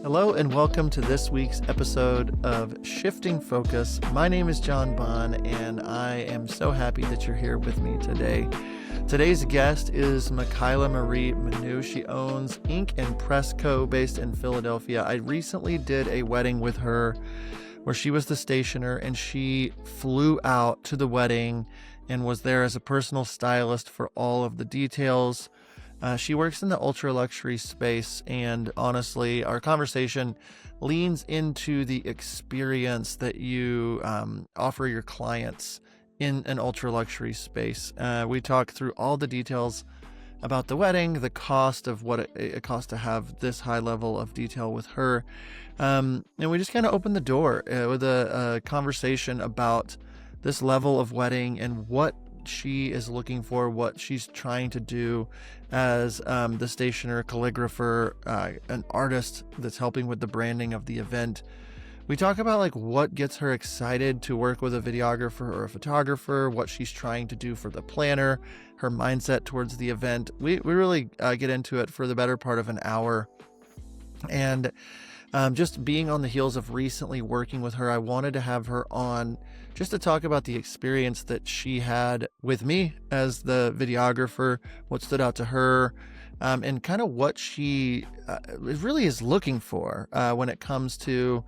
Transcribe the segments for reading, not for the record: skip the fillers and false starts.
Hello and welcome to this week's episode of Shifting Focus. My name is John Bunn and I am so happy that you're here with me today. Today's guest is Mikyla Marie Manu. She owns Ink and Press Co. based in Philadelphia. I recently did a wedding with her where she was the stationer and she flew out to the wedding and was there as a personal stylist for all of the details. She works in the ultra luxury space, and honestly, our conversation leans into the experience that you offer your clients in an ultra luxury space. We talk through all the details about the wedding, the cost of what it costs to have this high level of detail with her. And we just kind of open the door with a conversation about this level of wedding and what she is looking for, what she's trying to do as the stationer, calligrapher, an artist that's helping with the branding of the event. We talk about what gets her excited to work with a videographer or a photographer, what she's trying to do for the planner, her mindset towards the event. We really get into it for the better part of an hour. And just being on the heels of recently working with her, I wanted to have her on just to talk about the experience that she had with me as the videographer, what stood out to her, and kind of what she really is looking for when it comes to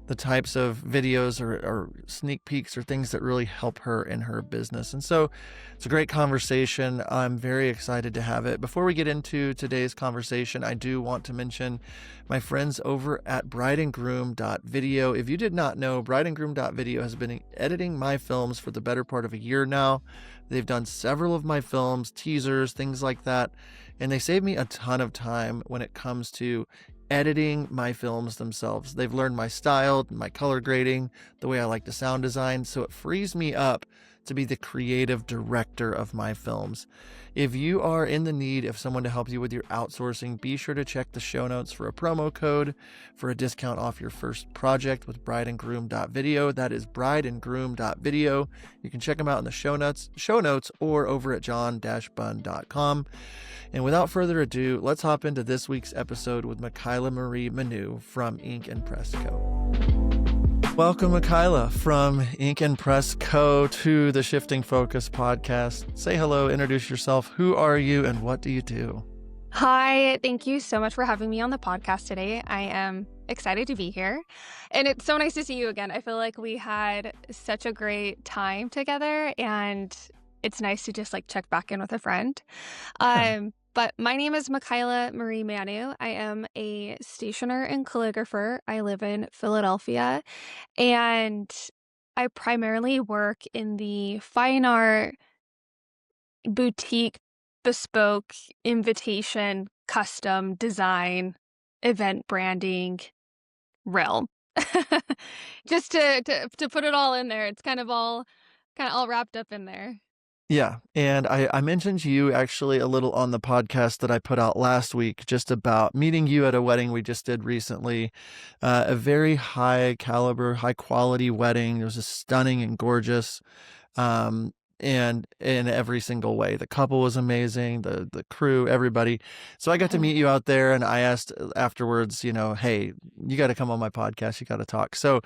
the types of videos or sneak peeks or things that really help her in her business. And so it's a great conversation. I'm very excited to have it. Before we get into today's conversation, I do want to mention my friends over at brideandgroom.video. If you did not know, brideandgroom.video has been editing my films for the better part of a year now. They've done several of my films, teasers, things like that, and they save me a ton of time when it comes to editing my films themselves. They've learned my style, my color grading, the way I like to sound design, so it frees me up to be the creative director of my films. If you are in the need of someone to help you with your outsourcing, be sure to check the show notes for a promo code for a discount off your first project with brideandgroom.video. That is brideandgroom.video. You can check them out in the show notes or over at john-bunn.com. And without further ado, let's hop into this week's episode with Mikyla Marie Manu from Ink and Press Co. Welcome, Makayla, from Ink and Press Co. to the Shifting Focus podcast. Say hello, introduce yourself. Who are you and what do you do? Hi, thank you so much for having me on the podcast today. I am excited to be here. And it's so nice to see you again. I feel like we had such a great time together and it's nice to just check back in with a friend. But my name is Mikyla Marie Manu. I am a stationer and calligrapher. I live in Philadelphia, and I primarily work in the fine art, boutique, bespoke, invitation, custom design, event branding realm. Just to put it all in there. It's kind of all wrapped up in there. Yeah, and I mentioned you actually a little on the podcast that I put out last week, just about meeting you at a wedding we just did recently. A very high caliber, high quality wedding. It was just stunning and gorgeous, and in every single way. The couple was amazing, the crew, everybody. So I got to meet you out there, and I asked afterwards, hey, you got to come on my podcast. You got to talk. So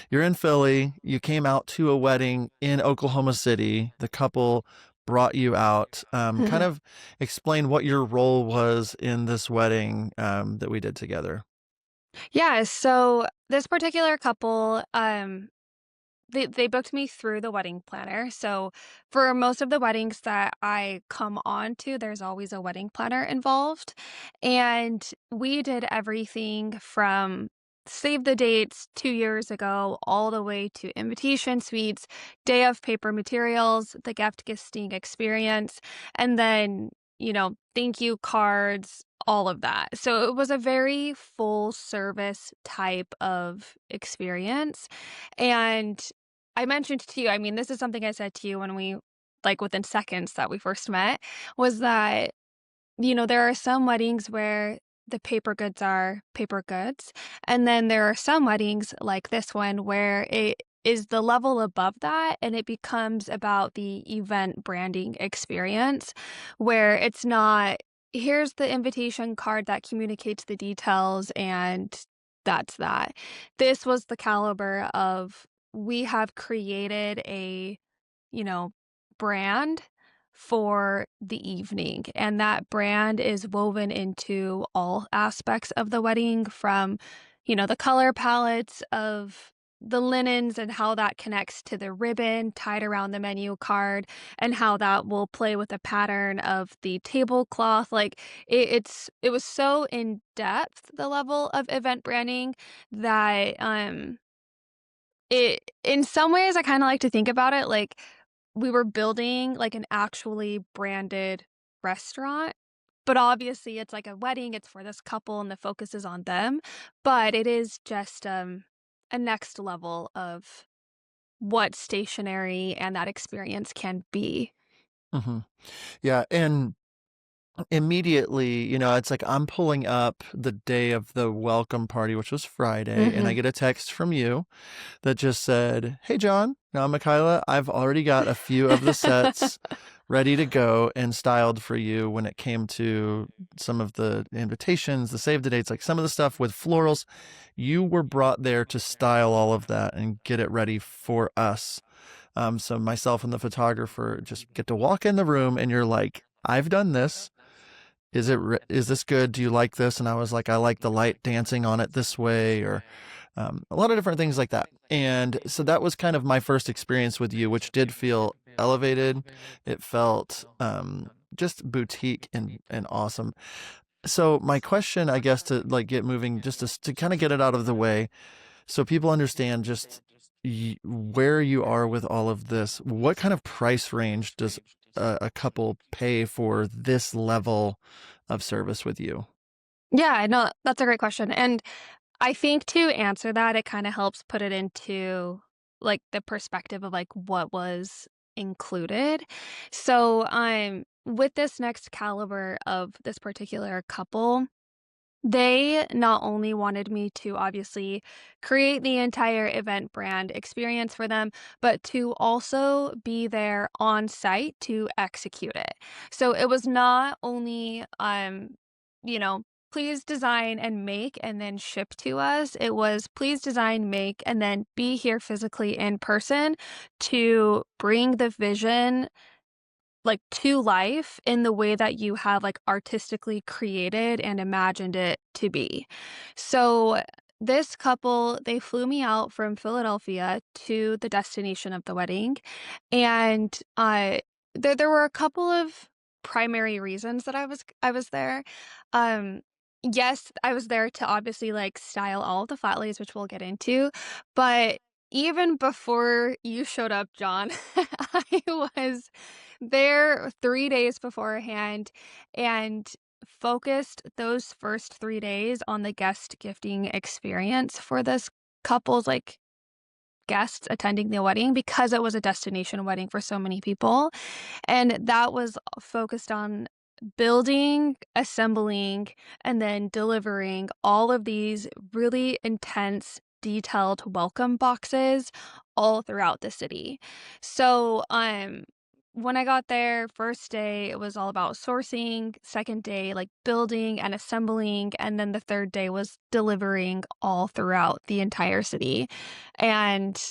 you're in Philly. You came out to a wedding in Oklahoma City. The couple brought you out. Kind of explain what your role was in this wedding that we did together. Yeah, so this particular couple, they booked me through the wedding planner. So for most of the weddings that I come on to, there's always a wedding planner involved. And we did everything from save the dates 2 years ago all the way to invitation suites, day of paper materials, the gift gifting experience, and then, thank you cards, all of that. So it was a very full service type of experience. And I mentioned to you, this is something I said to you when we, within seconds that we first met, was that, there are some weddings where the paper goods are paper goods. And then there are some weddings like this one where it is the level above that and it becomes about the event branding experience, where it's not, here's the invitation card that communicates the details and that's that. This was the caliber of we have created a, you know, brand for the evening, and that brand is woven into all aspects of the wedding from, the color palettes of the linens and how that connects to the ribbon tied around the menu card and how that will play with the pattern of the tablecloth. Like it was so in depth, the level of event branding, that it in some ways I kind of like to think about it like we were building like an actually branded restaurant. But obviously it's like a wedding, it's for this couple and the focus is on them, but it is just a next level of what stationery and that experience can be. Hmm. Yeah. And immediately, it's like I'm pulling up the day of the welcome party, which was Friday, and I Mhm. get a text from you that just said, "Hey, John, now Makayla, I've already got a few of the sets ready to go and styled for you when it came to some of the invitations, the save the dates, like some of the stuff with florals. You were brought there to style all of that and get it ready for us." So myself and the photographer just get to walk in the room and you're like, "I've done this. Is this good? Do you like this?" And I was like, "I like the light dancing on it this way," or a lot of different things like that. And so that was kind of my first experience with you, which did feel elevated. It felt just boutique and awesome. So my question, I guess, to like get moving, just to kind of get it out of the way, so people understand just where you are with all of this. What kind of price range does a couple pay for this level of service with you? Yeah, no, that's a great question. And I think to answer that, it kind of helps put it into like the perspective of like what was included. So, with this next caliber of this particular couple, they not only wanted me to obviously create the entire event brand experience for them, but to also be there on site to execute it. So it was not only, you know, please design and make and then ship to us. It was please design, make, and then be here physically in person to bring the vision like to life in the way that you have like artistically created and imagined it to be. So this couple, they flew me out from Philadelphia to the destination of the wedding, and there were a couple of primary reasons that I was there. Um yes, I was there to obviously like style all of the flat lays, which we'll get into, but even before you showed up, John, I was there 3 days beforehand and focused those first 3 days on the guest gifting experience for this couple's, like, guests attending the wedding because it was a destination wedding for so many people, and that was focused on building, assembling, and then delivering all of these really intense, detailed welcome boxes all throughout the city. So, when I got there, first day, it was all about sourcing, second day, like building and assembling, and then the third day was delivering all throughout the entire city. And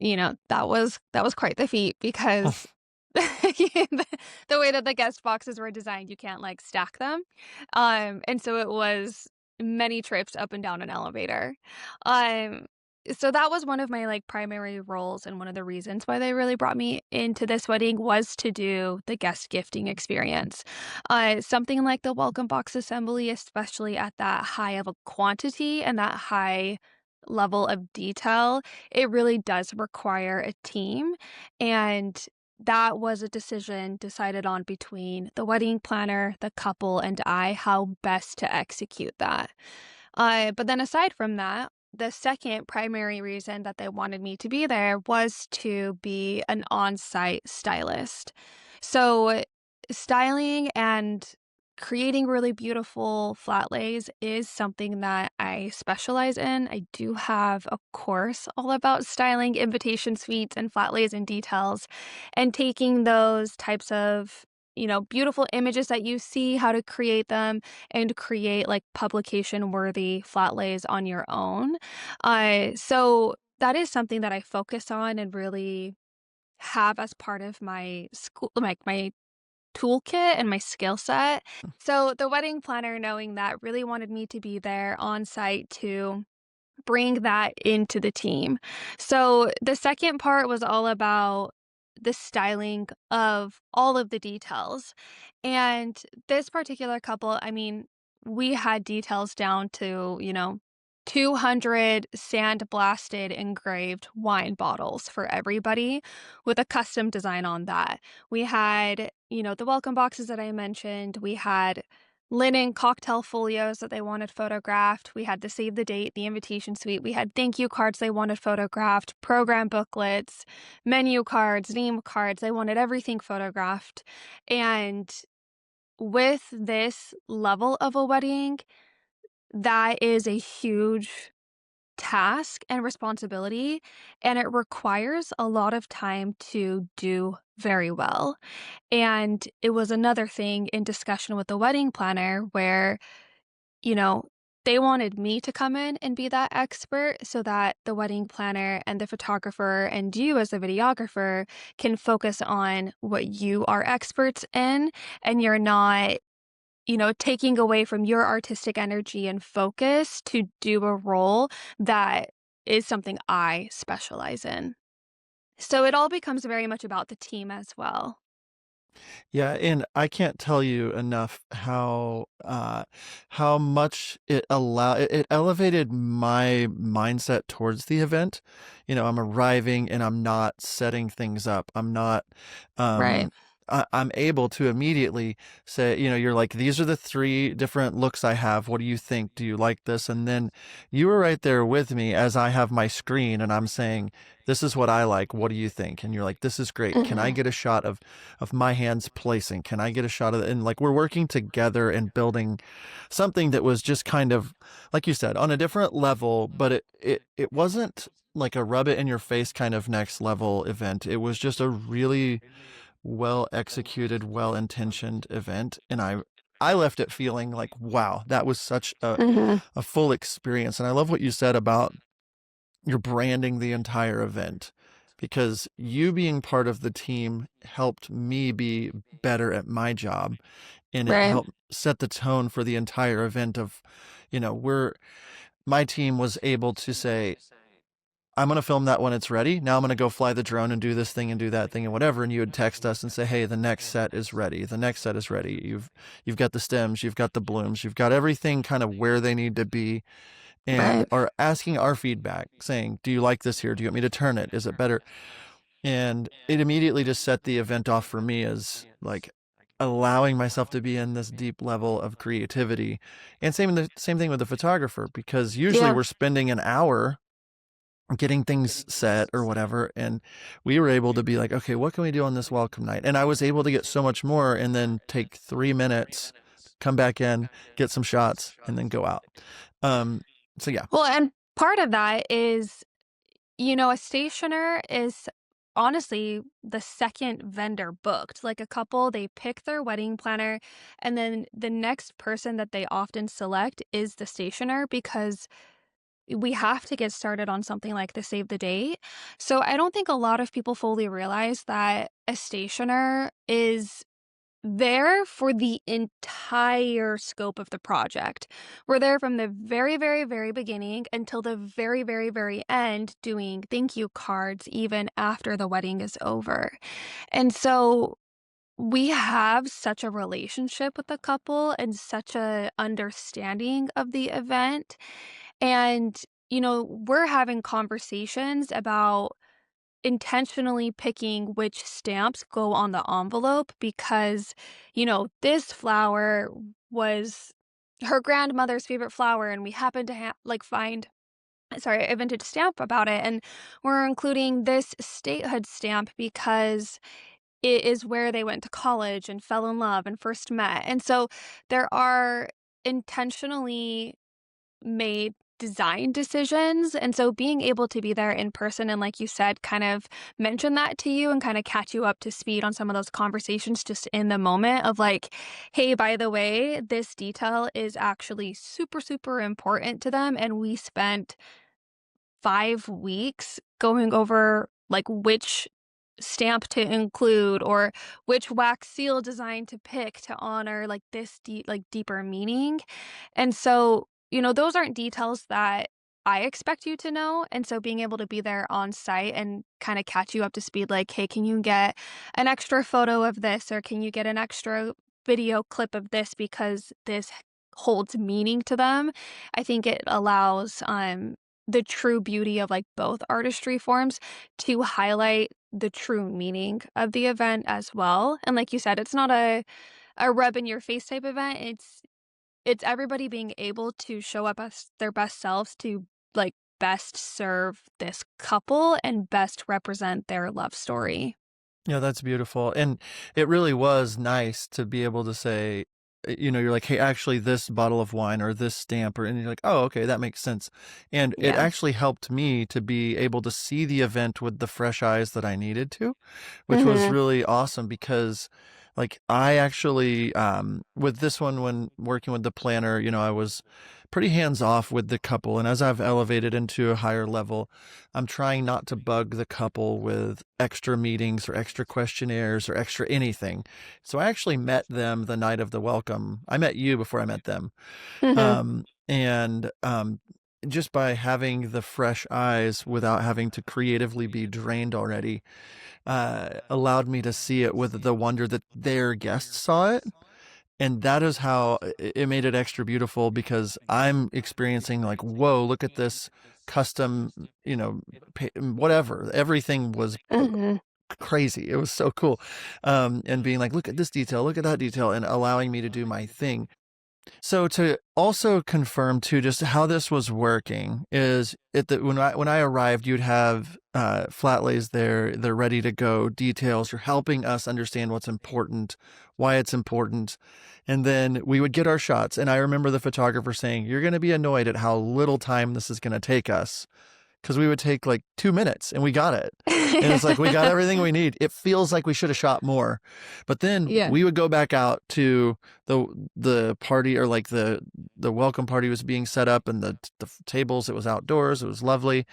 that was quite the feat because the way that the guest boxes were designed, you can't, like, stack them, and so it was many trips up and down an elevator, um, so that was one of my, like, primary roles and one of the reasons why they really brought me into this wedding was to do the guest gifting experience. Something like the welcome box assembly, especially at that high of a quantity and that high level of detail, it really does require a team, and that was a decision decided on between the wedding planner, the couple, and I, how best to execute that. But then aside from that, the second primary reason that they wanted me to be there was to be an on-site stylist. So, styling and creating really beautiful flat lays is something that I specialize in. I do have a course all about styling invitation suites and flat lays and details, and taking those types of beautiful images that you see, how to create them, and create like publication worthy flat lays on your own. So that is something that I focus on and really have as part of my school, like my toolkit and my skill set. So the wedding planner, knowing that, really wanted me to be there on site to bring that into the team. So the second part was all about the styling of all of the details. And this particular couple, I mean, we had details down to, 200 sandblasted engraved wine bottles for everybody with a custom design on that. We had, the welcome boxes that I mentioned. We had linen cocktail folios that they wanted photographed. We had the save the date, the invitation suite. We had thank you cards they wanted photographed, program booklets, menu cards, name cards. They wanted everything photographed. And with this level of a wedding, that is a huge task and responsibility, and it requires a lot of time to do very well. And it was another thing in discussion with the wedding planner where, you know, they wanted me to come in and be that expert so that the wedding planner and the photographer and you as the videographer can focus on what you are experts in, and you're not, taking away from your artistic energy and focus to do a role that is something I specialize in. So it all becomes very much about the team as well. Yeah, and I can't tell you enough how much it elevated my mindset towards the event. I'm arriving and I'm not setting things up. I'm not Right. um I'm able to immediately say, you're like, these are the three different looks I have. What do you think? Do you like this? And then you were right there with me as I have my screen and I'm saying, this is what I like. What do you think? And you're like, this is great. Can I Mhm. get a shot of my hands placing? Can I get a shot of it? And like we're working together and building something that was just kind of, like you said, on a different level, but it wasn't like a rub it in your face kind of next level event. It was just a really well executed, well intentioned event. And I left it feeling like, wow, that was such Mhm. a full experience. And I love what you said about you're branding the entire event because you being part of the team helped me be better at my job, and it Right. helped set the tone for the entire event of, we're my team was able to say, I'm going to film that when it's ready. Now I'm going to go fly the drone and do this thing and do that thing and whatever. And you would text us and say, hey, the next set is ready. The next set is ready. You've got the stems, you've got the blooms, you've got everything kind of where they need to be, and Right. are asking our feedback, saying, do you like this here? Do you want me to turn it? Is it better? And it immediately just set the event off for me as like allowing myself to be in this deep level of creativity. And same thing with the photographer, because usually Yeah. we're spending an hour getting things set or whatever, and we were able to be like, okay, what can we do on this welcome night? And I was able to get so much more and then take 3 minutes, come back in, get some shots, and then go out. um so yeah. Well, and part of that is, a stationer is honestly the second vendor booked. Like a couple, they pick their wedding planner, and then the next person that they often select is the stationer because we have to get started on something like the save the date. So I don't think a lot of people fully realize that a stationer is there for the entire scope of the project. We're there from the very, very, very beginning until the very, very, very end doing thank you cards, even after the wedding is over. And so we have such a relationship with the couple and such a understanding of the event. And, we're having conversations about intentionally picking which stamps go on the envelope because, this flower was her grandmother's favorite flower, and we happened to find a vintage stamp about it, and we're including this statehood stamp because it is where they went to college and fell in love and first met. And so there are intentionally made design decisions. And so being able to be there in person and, like you said, kind of mention that to you and kind of catch you up to speed on some of those conversations just in the moment of like, hey, by the way, this detail is actually super, super important to them. And we spent 5 weeks going over like which stamp to include or which wax seal design to pick to honor like this deeper meaning. And so, those aren't details that I expect you to know. And so being able to be there on site and kind of catch you up to speed, like, hey, can you get an extra photo of this or can you get an extra video clip of this because this holds meaning to them? I think it allows the true beauty of like both artistry forms to highlight the true meaning of the event as well. And like you said, it's not a rub in your face type event. It's everybody being able to show up as their best selves to like best serve this couple and best represent their love story. Yeah, that's beautiful. And it really was nice to be able to say, you're like, hey, actually, this bottle of wine or this stamp, and you're like, oh, okay, that makes sense. And it Yeah. actually helped me to be able to see the event with the fresh eyes that I needed to, which was Mhm. really awesome because, like, I actually, with this one, when working with the planner, I was pretty hands off with the couple. And as I've elevated into a higher level, I'm trying not to bug the couple with extra meetings or extra questionnaires or extra anything. So I actually met them the night of the welcome. I met you before I met them. Mhm. And just by having the fresh eyes without having to creatively be drained already, allowed me to see it with the wonder that their guests saw it. And that is how it made it extra beautiful because I'm experiencing like, whoa, look at this custom, whatever. Everything was Mhm. crazy. It was so cool. And being like, look at this detail, look at that detail, and allowing me to do my thing. So to also confirm too, just how this was working is when I arrived, you'd have flat lays there, they're ready to go, details. You're helping us understand what's important, why it's important, and then we would get our shots. And I remember the photographer saying, "You're going to be annoyed at how little time this is going to take us." Because we would take like 2 minutes and we got it. And it's like, we got everything we need. It feels like we should have shot more. But then Yeah. we would go back out to the party, or like the welcome party was being set up, and the tables, it was outdoors. It was lovely.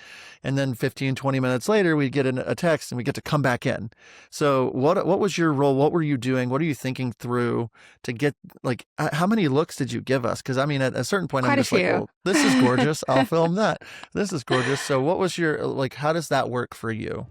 And then 15, 20 minutes later, we'd get a text and we get to come back in. So what was your role? What were you doing? What are you thinking through to get, like, how many looks did you give us? Because I mean, at a certain point, I'm Quite a just like, few. well, this is gorgeous. I'll film that. This is gorgeous. So what was your, like, how does that work for you?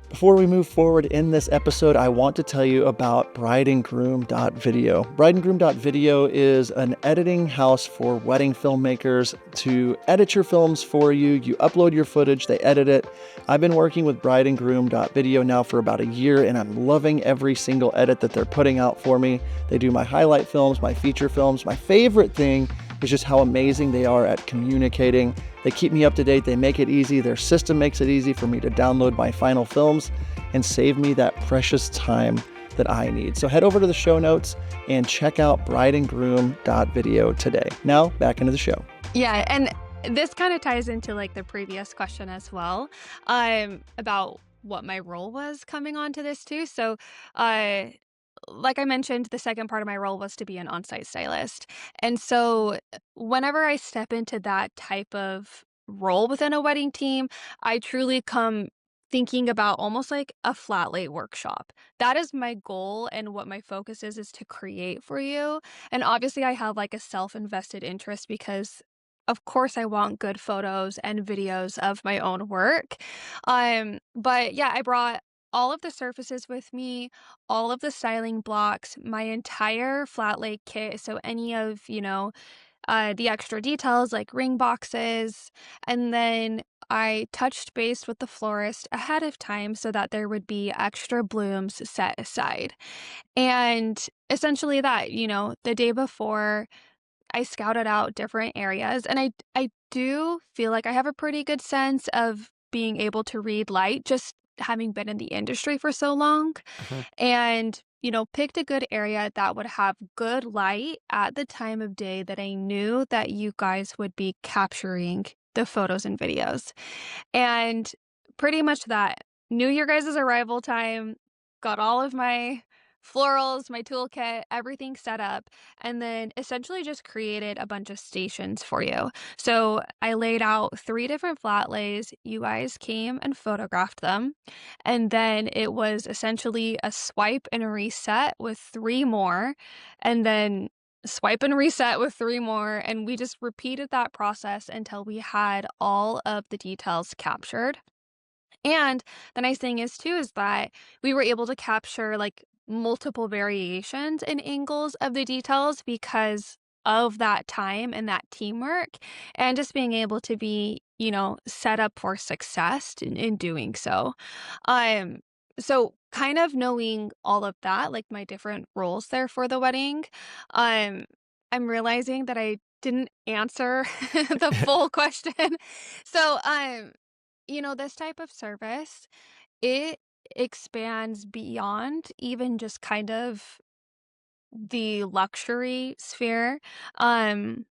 Before we move forward in this episode, I want to tell you about brideandgroom.video. Brideandgroom.video is an editing house for wedding filmmakers to edit your films for you. You upload your footage, they edit it. I've been working with brideandgroom.video now for about a year, and I'm loving every single edit that they're putting out for me. They do my highlight films, my feature films. My favorite thing is just how amazing they are at communicating. They keep me up to date. They make it easy. Their system makes it easy for me to download my final films and save me that precious time that I need. So head over to the show notes and check out brideandgroom.video today. Now, back into the show. Yeah, and this kind of ties into like the previous question as well, about what my role was coming onto this too. So, uh, like I mentioned, the second part of my role was to be an on-site stylist. And so whenever I step into that type of role within a wedding team, I truly come thinking about almost like a flat lay workshop. That is my goal, and what my focus is to create for you. And obviously I have like a self-invested interest because of course I want good photos and videos of my own work. But yeah, I brought all of the surfaces with me, all of the styling blocks, my entire flat lay kit. So any of, the extra details like ring boxes. And then I touched base with the florist ahead of time so that there would be extra blooms set aside. And essentially that, the day before I scouted out different areas, and I do feel like I have a pretty good sense of being able to read light just having been in the industry for so long, Mhm. and picked a good area that would have good light at the time of day that I knew that you guys would be capturing the photos and videos. And pretty much that. Knew your guys' arrival time, got all of my florals, my toolkit, everything set up, and then essentially just created a bunch of stations for you. So I laid out 3 different flat lays. You guys came and photographed them. And then it was essentially a swipe and a reset with 3 more, and then swipe and reset with 3 more, and we just repeated that process until we had all of the details captured. And the nice thing is too is that we were able to capture like multiple variations and angles of the details because of that time and that teamwork and just being able to be, set up for success in doing so. Um so kind of knowing all of that, like my different roles there for the wedding, um I'm realizing that I didn't answer the full question. So, this type of service, it expands beyond even just kind of the luxury sphere. Um,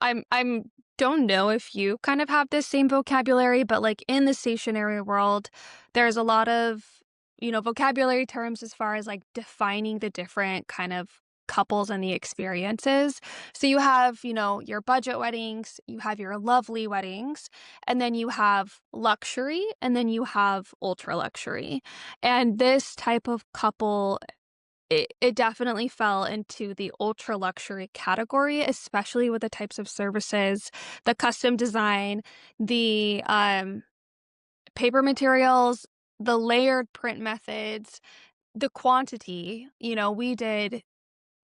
I'm don't know if you kind of have this same vocabulary, but like in the stationery world, there's a lot of, vocabulary terms as far as like defining the different kind of couples and the experiences. So you have, your budget weddings, you have your lovely weddings, and then you have luxury, and then you have ultra luxury. And this type of couple, it definitely fell into the ultra luxury category, especially with the types of services, the custom design, the paper materials, the layered print methods, the quantity. We did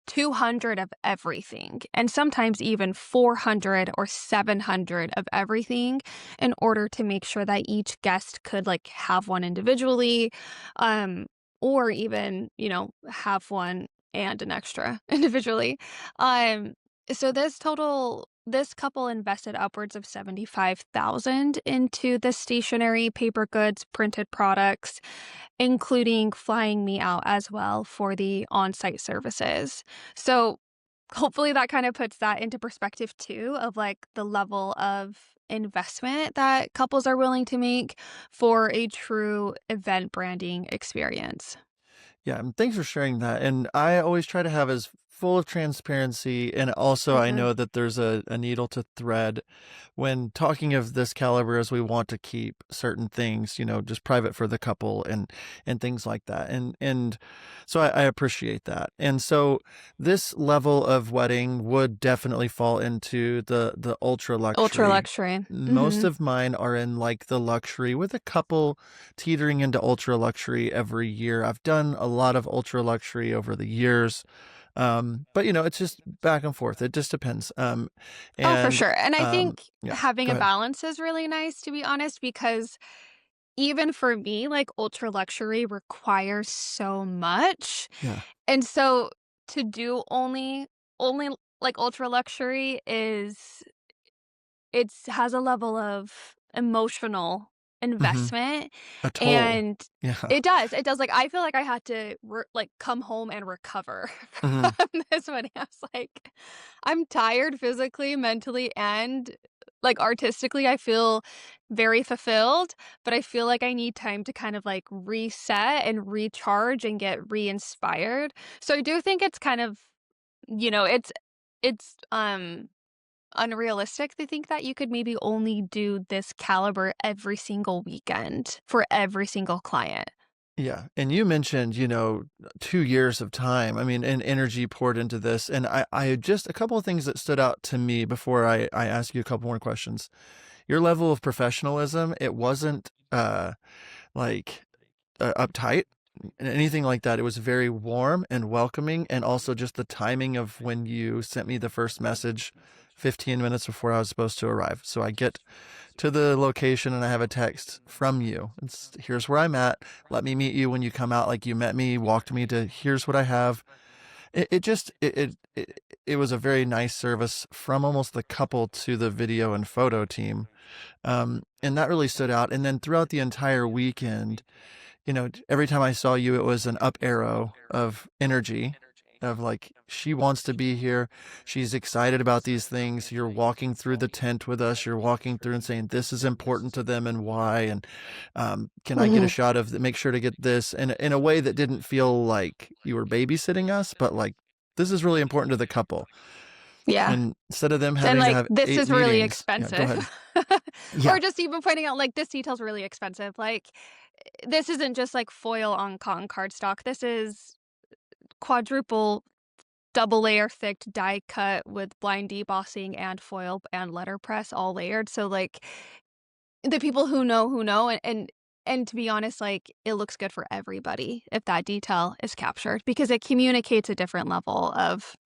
200 of everything, and sometimes even 400 or 700 of everything in order to make sure that each guest could like have one individually, um, or even, have one and an extra individually. Um, so this couple invested upwards of 75,000 into the stationery, paper goods, printed products, including flying me out as well for the on-site services. So hopefully that kind of puts that into perspective too of like the level of investment that couples are willing to make for a true event branding experience. Yeah, and thanks for sharing that. And I always try to have as full of transparency. And also, I Mhm. know that there's a needle to thread when talking of this caliber, as we want to keep certain things, just private for the couple and things like that. And so I appreciate that. And so this level of wedding would definitely fall into the ultra Ultra luxury. luxury. Most Mhm. of mine are in like the luxury with a couple teetering into ultra luxury every year. I've done a lot of ultra luxury over the years. But it's just back and forth. It just depends. Oh, for And sure. And I um, think yeah, having go a ahead. balance is really nice, to be honest, because even for me, like ultra luxury requires so much. Yeah. And so to do only like ultra luxury is it's has a level of emotional Hmm. investment, A toll. and Yeah. it does, like, I feel like I had to like, come home and recover Hmm. from this wedding. I was like, "I'm tired physically, mentally, and, like, artistically, I feel very fulfilled, but I feel like I need time to kind of, like, reset and recharge and get re-inspired." So I do think it's kind of, it's unrealistic to think that you could maybe only do this caliber every single weekend for every single client. Yeah. And you mentioned, 2 years of time. I mean, and energy poured into this. And I just a couple of things that stood out to me before I ask you a couple more questions. Your level of professionalism, it wasn't like uptight anything like that. It was very warm and welcoming, and also just the timing of when you sent me the first message 15 minutes before I was supposed to arrive. So I get to the location and I have a text from you. Here's where I'm at. Let me meet you when you come out. Like, you met me, walked me to here's what I have. It just it was a very nice service from almost the couple to the video and photo team. And that really stood out. And then throughout the entire weekend, every time I saw you, it was an up arrow of energy. of like, she wants to be here. She's excited about these things. You're walking through the tent with us. You're walking through and saying, this is important to them and why. And can I get a Mhm. shot of, make sure to get this in a way that didn't feel like you were babysitting us, but like, this is really important to the couple. Yeah. And instead of them And, having to like, have this 8 is really meetings. Yeah, go expensive. ahead. Or Yeah, just even pointing out, like, this detail's really expensive. Like, this isn't just, like, foil on cotton cardstock. This is quadruple, double layer thick die cut with blind debossing and foil and letterpress all layered. So, like, the people who know, and to be honest, like, it looks good for everybody if that detail is captured because it communicates a different level of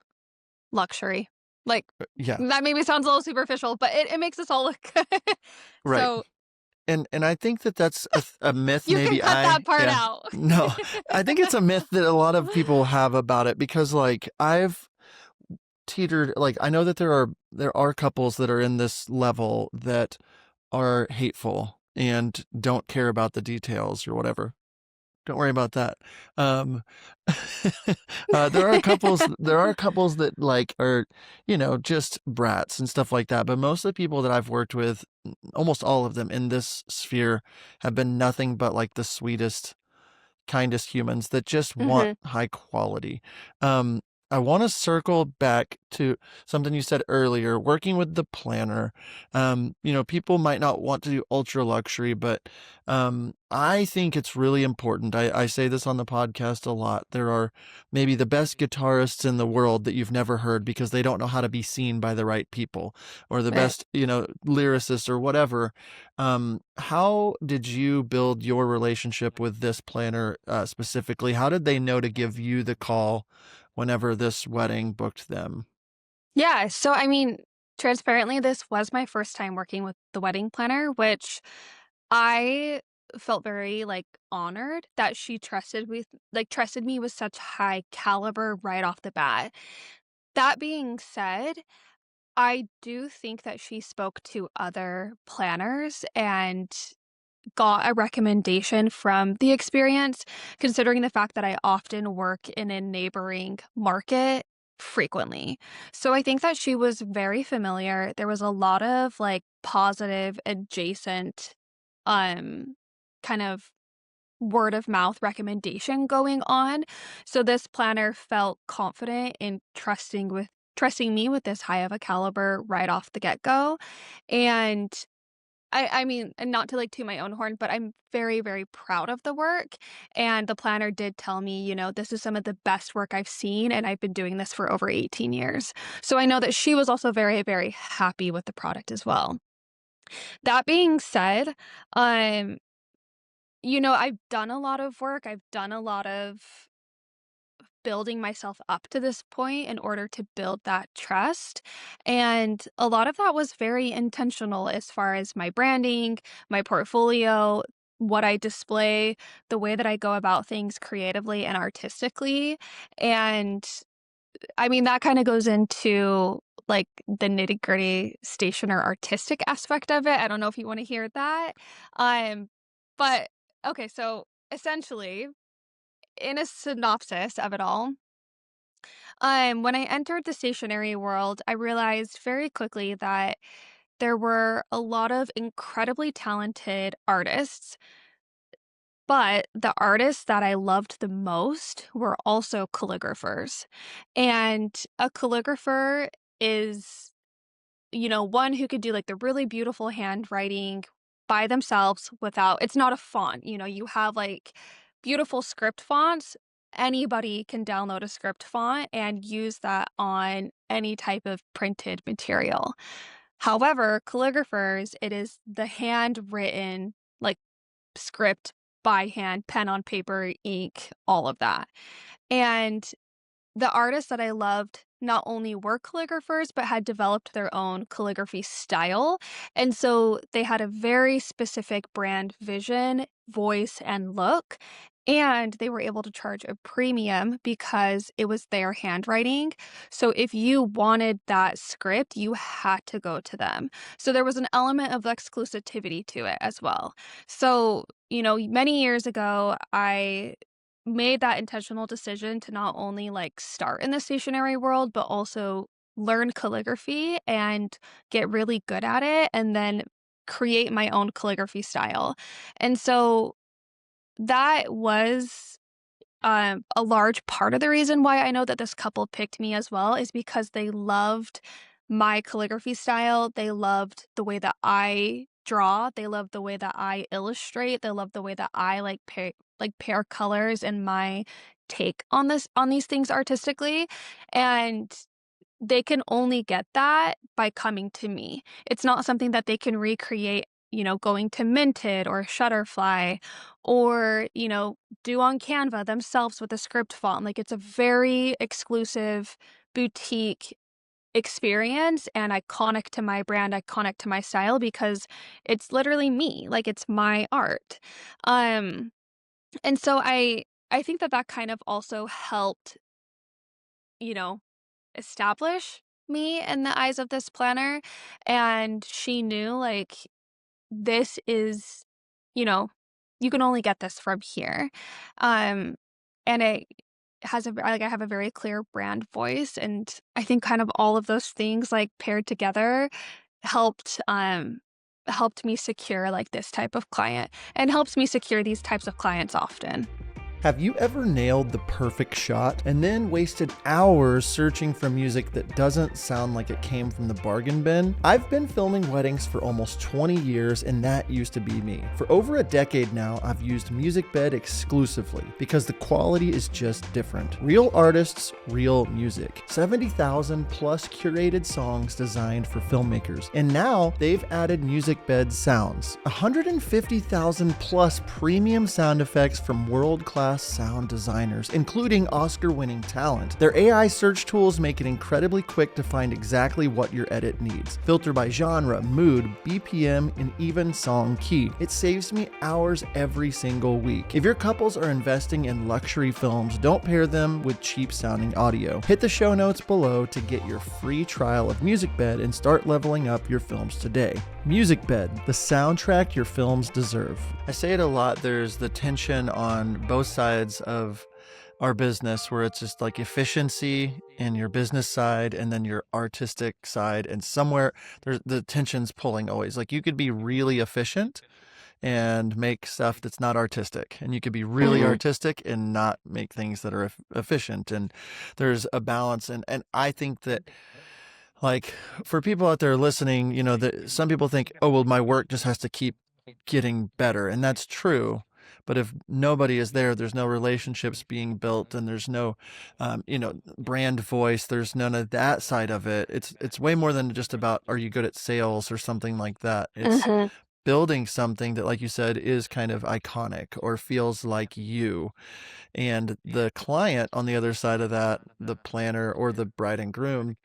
luxury. Like, yeah, that maybe sounds a little superficial, but it makes us all look good. right. So, And I think that that's a myth you can maybe cut that part yeah. out. No, I think it's a myth that a lot of people have about it because, like, I've teetered like, I know that there are couples that are in this level that are hateful and don't care about the details or whatever. Don't worry about that. Um, there are couples that like are, just brats and stuff like that. But most of the people that I've worked with, almost all of them in this sphere, have been nothing but like the sweetest, kindest humans that just want Mhm. high quality. Um, I want to circle back to something you said earlier, working with the planner. People might not want to do ultra luxury, but I think it's really important. I say this on the podcast a lot. There are maybe the best guitarists in the world that you've never heard because they don't know how to be seen by the right people, or the Right. best, lyricists or whatever. How did you build your relationship with this planner specifically? How did they know to give you the call whenever this wedding booked them? Yeah, so, I mean, transparently, this was my first time working with the wedding planner, which I felt very, like, honored that she trusted me with such high caliber right off the bat. That being said, I do think that she spoke to other planners and got a recommendation from the experience, considering the fact that I often work in a neighboring market frequently. So I think that she was very familiar. There was a lot of like positive adjacent um kind of word of mouth recommendation going on. So this planner felt confident in trusting me with this high of a caliber right off the get-go. And I mean, and not to, like, toot my own horn, but I'm very, very proud of the work, and the planner did tell me, "This is some of the best work I've seen, and I've been doing this for over 18 years." So I know that she was also very, very happy with the product as well. That being said, um, I've done a lot of work, I've done a lot of building myself up to this point in order to build that trust. And a lot of that was very intentional as far as my branding, my portfolio, what I display, the way that I go about things creatively and artistically. And I mean, that kind of goes into like the nitty gritty stationer artistic aspect of it. I don't know if you want to hear that. Um, but okay, so essentially, in a synopsis of it all, when I entered the stationery world, I realized very quickly that there were a lot of incredibly talented artists, but the artists that I loved the most were also calligraphers. And a calligrapher is one who could do like the really beautiful handwriting by themselves without it's not a font. You have like beautiful script fonts. Anybody can download a script font and use that on any type of printed material. However, calligraphers, it is the handwritten like script by hand, pen on paper, ink, all of that. And the artists that I loved not only were calligraphers, but had developed their own calligraphy style. And so they had a very specific brand vision, voice, and look. And they were able to charge a premium because it was their handwriting. So if you wanted that script, you had to go to them. So there was an element of exclusivity to it as well. So, many years ago, I made that intentional decision to not only, like, start in the stationery world, but also learn calligraphy and get really good at it, and then create my own calligraphy style. And so that was a large part of the reason why I know that this couple picked me as well is because they loved my calligraphy style. They loved the way that I draw. They loved the way that I illustrate. They loved the way that I pair colors and my take on these things artistically. And they can only get that by coming to me. It's not something that they can recreate, going to Minted or Shutterfly or, do on Canva themselves with a script font. Like, it's a very exclusive boutique experience and iconic to my brand, iconic to my style because it's literally me. Like, it's my art. Um, and so I think that that kind of also helped, you know, establish me in the eyes of this planner, and she knew, like, this is, you know, you can only get this from here. Um, and it has I have a very clear brand voice, and I think kind of all of those things, like, paired together helped me secure, like, this type of client and helps me secure these types of clients often. Have you ever nailed the perfect shot and then wasted hours searching for music that doesn't sound like it came from the bargain bin? I've been filming weddings for almost 20 years, and that used to be me. For over a decade now, I've used MusicBed exclusively because the quality is just different. Real artists, real music. 70,000 plus curated songs designed for filmmakers. And now they've added MusicBed sounds. 150,000 plus premium sound effects from world-class sound designers, including Oscar-winning talent. Their AI search tools make it incredibly quick to find exactly what your edit needs. Filter by genre, mood, BPM, and even song key. It saves me hours every single week. If your couples are investing in luxury films, don't pair them with cheap-sounding audio. Hit the show notes below to get your free trial of MusicBed and start leveling up your films today. MusicBed, the soundtrack your films deserve. I say it a lot, there's the tension on both sides of our business where it's just like efficiency in your business side and then your artistic side, and somewhere there's the tension's pulling always. Like, you could be really efficient and make stuff that's not artistic, and you could be really artistic and not make things that are efficient, and there's a balance. And I think that, like, for people out there listening, that some people think, oh, well, my work just has to keep getting better. And that's true. But if nobody is there, there's no relationships being built, and there's no, brand voice. There's none of that side of it. It's way more than just about, are you good at sales or something like that. It's Mhm. building something that, like you said, is kind of iconic or feels like you. And the client on the other side of that, the planner or the bride and groom,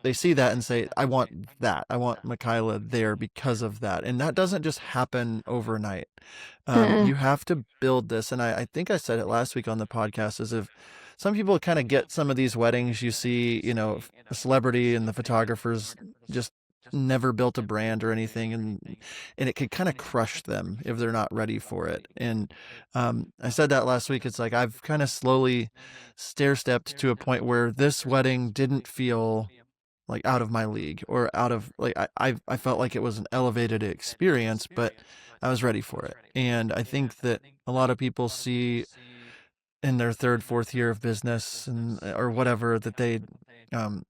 they see that and say, I want that. I want Makayla there because of that. And that doesn't just happen overnight. Mm-mm. You have to build this. And I think I said it last week on the podcast, is if some people kind of get some of these weddings, you see, a celebrity and the photographers just never built a brand or anything, and it could kind of crush them if they're not ready for it. And I said that last week. It's like I've kind of slowly stair stepped to a point where this wedding didn't feel like out of my league or out of, like, I felt like it was an elevated experience, but I was ready for it. And I think that a lot of people see in their third, fourth year of business and or whatever that um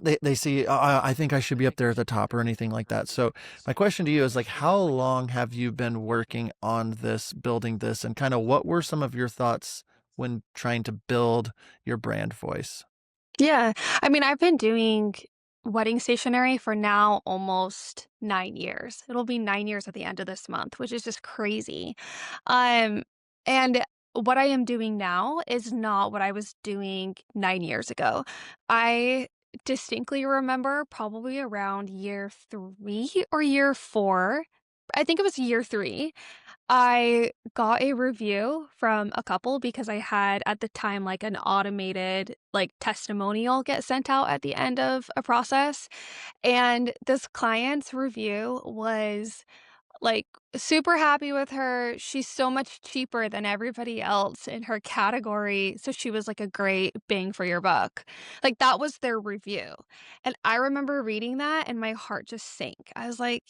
they see, I think I should be up there at the top or anything like that. So my question to you is, like, how long have you been working on this, building this, and kind of what were some of your thoughts when trying to build your brand voice? Yeah. I mean, I've been doing wedding stationery for now almost 9 years. It'll be 9 years at the end of this month, which is just crazy. Um, and what I am doing now is not what I was doing 9 years ago. I distinctly remember probably around year 3 or year 4. I think it was year 3. I got a review from a couple because I had at the time like an automated like testimonial get sent out at the end of a process. And this client's review was Like, super happy with her. She's so much cheaper than everybody else in her category, so she was like a great bang for your buck. Like, that was their review. And I remember reading that and my heart just sank. I was like,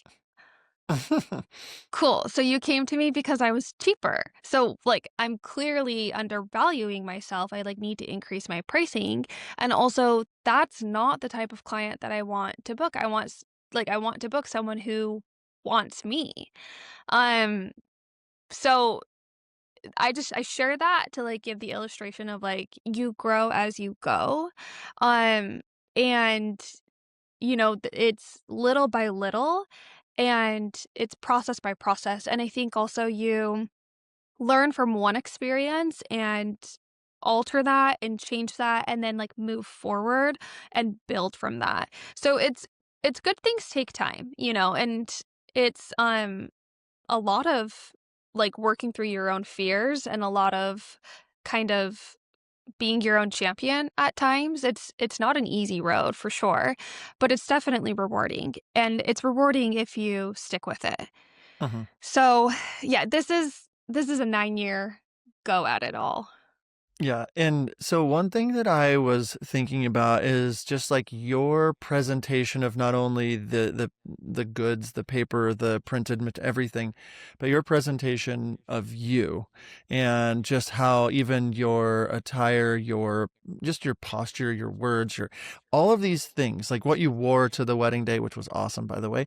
cool. So you came to me because I was cheaper. So like I'm clearly undervaluing myself. I like need to increase my pricing. And also that's not the type of client that I want to book. I want to book someone who wants me. Um so I share that to like give the illustration of like you grow as you go. Um and it's little by little and it's process by process. And I think also you learn from one experience and alter that and change that and then like move forward and build from that. So it's good things take time, and it's a lot of like working through your own fears and a lot of kind of being your own champion at times. It's not an easy road for sure, but it's definitely rewarding. And it's rewarding if you stick with it. Mhm. So, yeah, this is a 9-year go at it all. Yeah, and so one thing that I was thinking about is just like your presentation of not only the goods, the paper, the printed everything, but your presentation of you and just how even your attire, your just your posture, your words, your all of these things, like what you wore to the wedding day, which was awesome, by the way,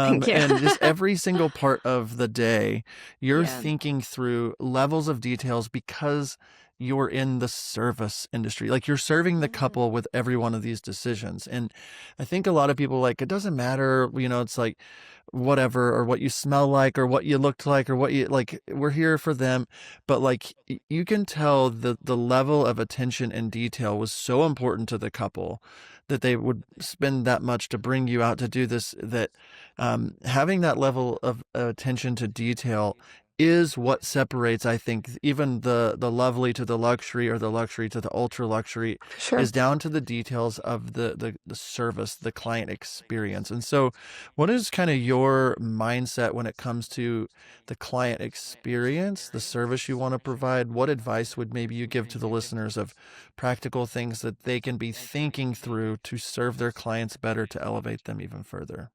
Thank you. and just every single part of the day, you're Yeah. thinking through levels of details because you're in the service industry. Like you're serving the Mhm. couple with every one of these decisions. And I think a lot of people like it doesn't matter, it's like whatever or what you smell like or what you looked like or what you like we're here for them. But like you can tell the level of attention and detail was so important to the couple that they would spend that much to bring you out to do this that having that level of attention to detail is what separates, I think, even the lovely to the luxury or the luxury to the ultra luxury For sure. is down to the details of the service, the client experience. And so, what is kind of your mindset when it comes to the client experience, the service you want to provide? What advice would maybe you give to the listeners of practical things that they can be thinking through to serve their clients better to elevate them even further?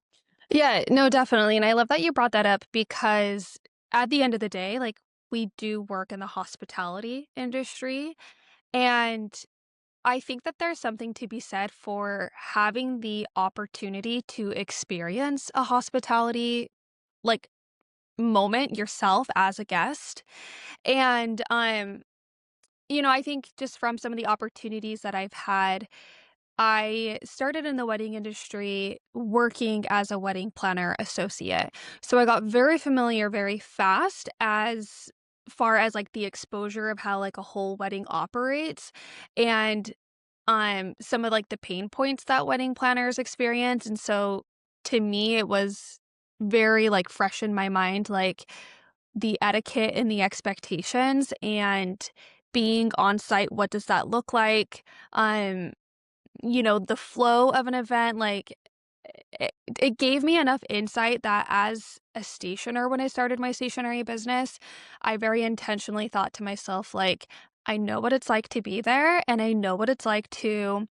Yeah, no, definitely. And I love that you brought that up because at the end of the day, like we do work in the hospitality industry. And I think that there's something to be said for having the opportunity to experience a hospitality like moment yourself as a guest. And I think just from some of the opportunities that I've had, I started in the wedding industry working as a wedding planner associate. So I got very familiar very fast as far as like the exposure of how like a whole wedding operates and some of like the pain points that wedding planners experience. And so to me it was very like fresh in my mind like the etiquette and the expectations and being on site, what does that look like? Um the flow of an event, like, it gave me enough insight that as a stationer, when I started my stationery business, I very intentionally thought to myself, like, "I know what it's like to be there, and I know what it's like to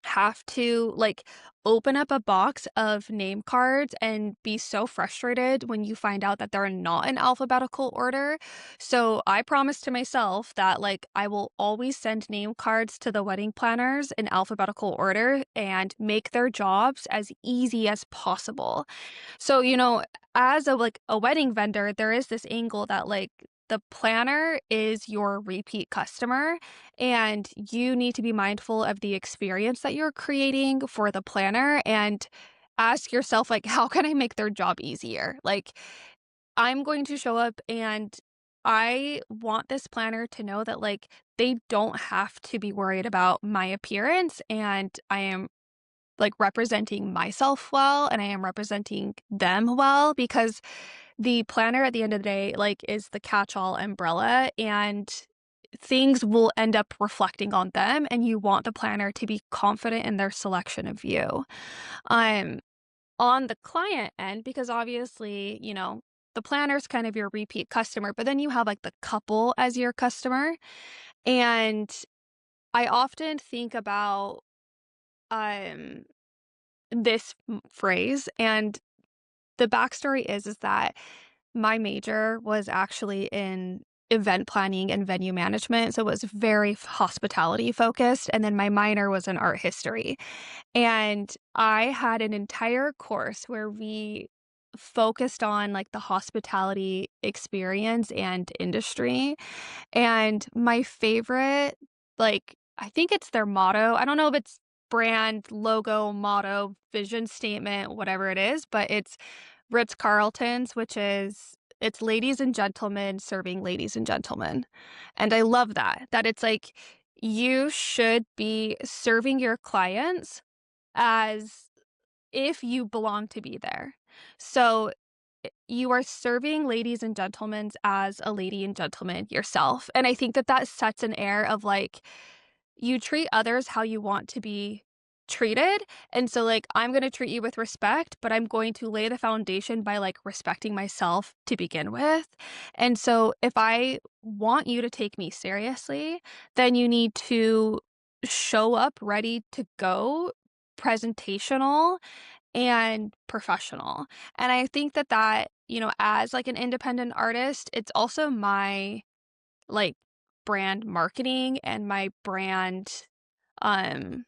have to like open up a box of name cards and be so frustrated when you find out that they're not in alphabetical order. So I promised to myself that like I will always send name cards to the wedding planners in alphabetical order and make their jobs as easy as possible. So, as a wedding vendor, there is this angle that like the planner is your repeat customer and you need to be mindful of the experience that you're creating for the planner and ask yourself like how can I make their job easier? Like I'm going to show up and I want this planner to know that like they don't have to be worried about my appearance and I am like representing myself well and I am representing them well because the planner at the end of the day like is the catch-all umbrella and things will end up reflecting on them and you want the planner to be confident in their selection of you. Um on the client end because obviously, the planner's kind of your repeat customer, but then you have like the couple as your customer. And I often think about um this phrase, and the backstory is that my major was actually in event planning and venue management, so it was very hospitality focused, and then my minor was in art history. And I had an entire course where we focused on like the hospitality experience and industry. And my favorite, like, I think it's their motto. I don't know if it's brand, logo, motto, vision statement, whatever it is, but it's Ritz Carlton's, which is it's ladies and gentlemen serving ladies and gentlemen. And I love that it's like you should be serving your clients as if you belong to be there. So you are serving ladies and gentlemen as a lady and gentleman yourself. And I think that that sets an air of like you treat others how you want to be treated. And so, like, I'm going to treat you with respect, but I'm going to lay the foundation by like respecting myself to begin with. And so, if I want you to take me seriously, then you need to show up ready to go, presentational and professional. And I think that as like an independent artist, it's also my like brand marketing and my brand um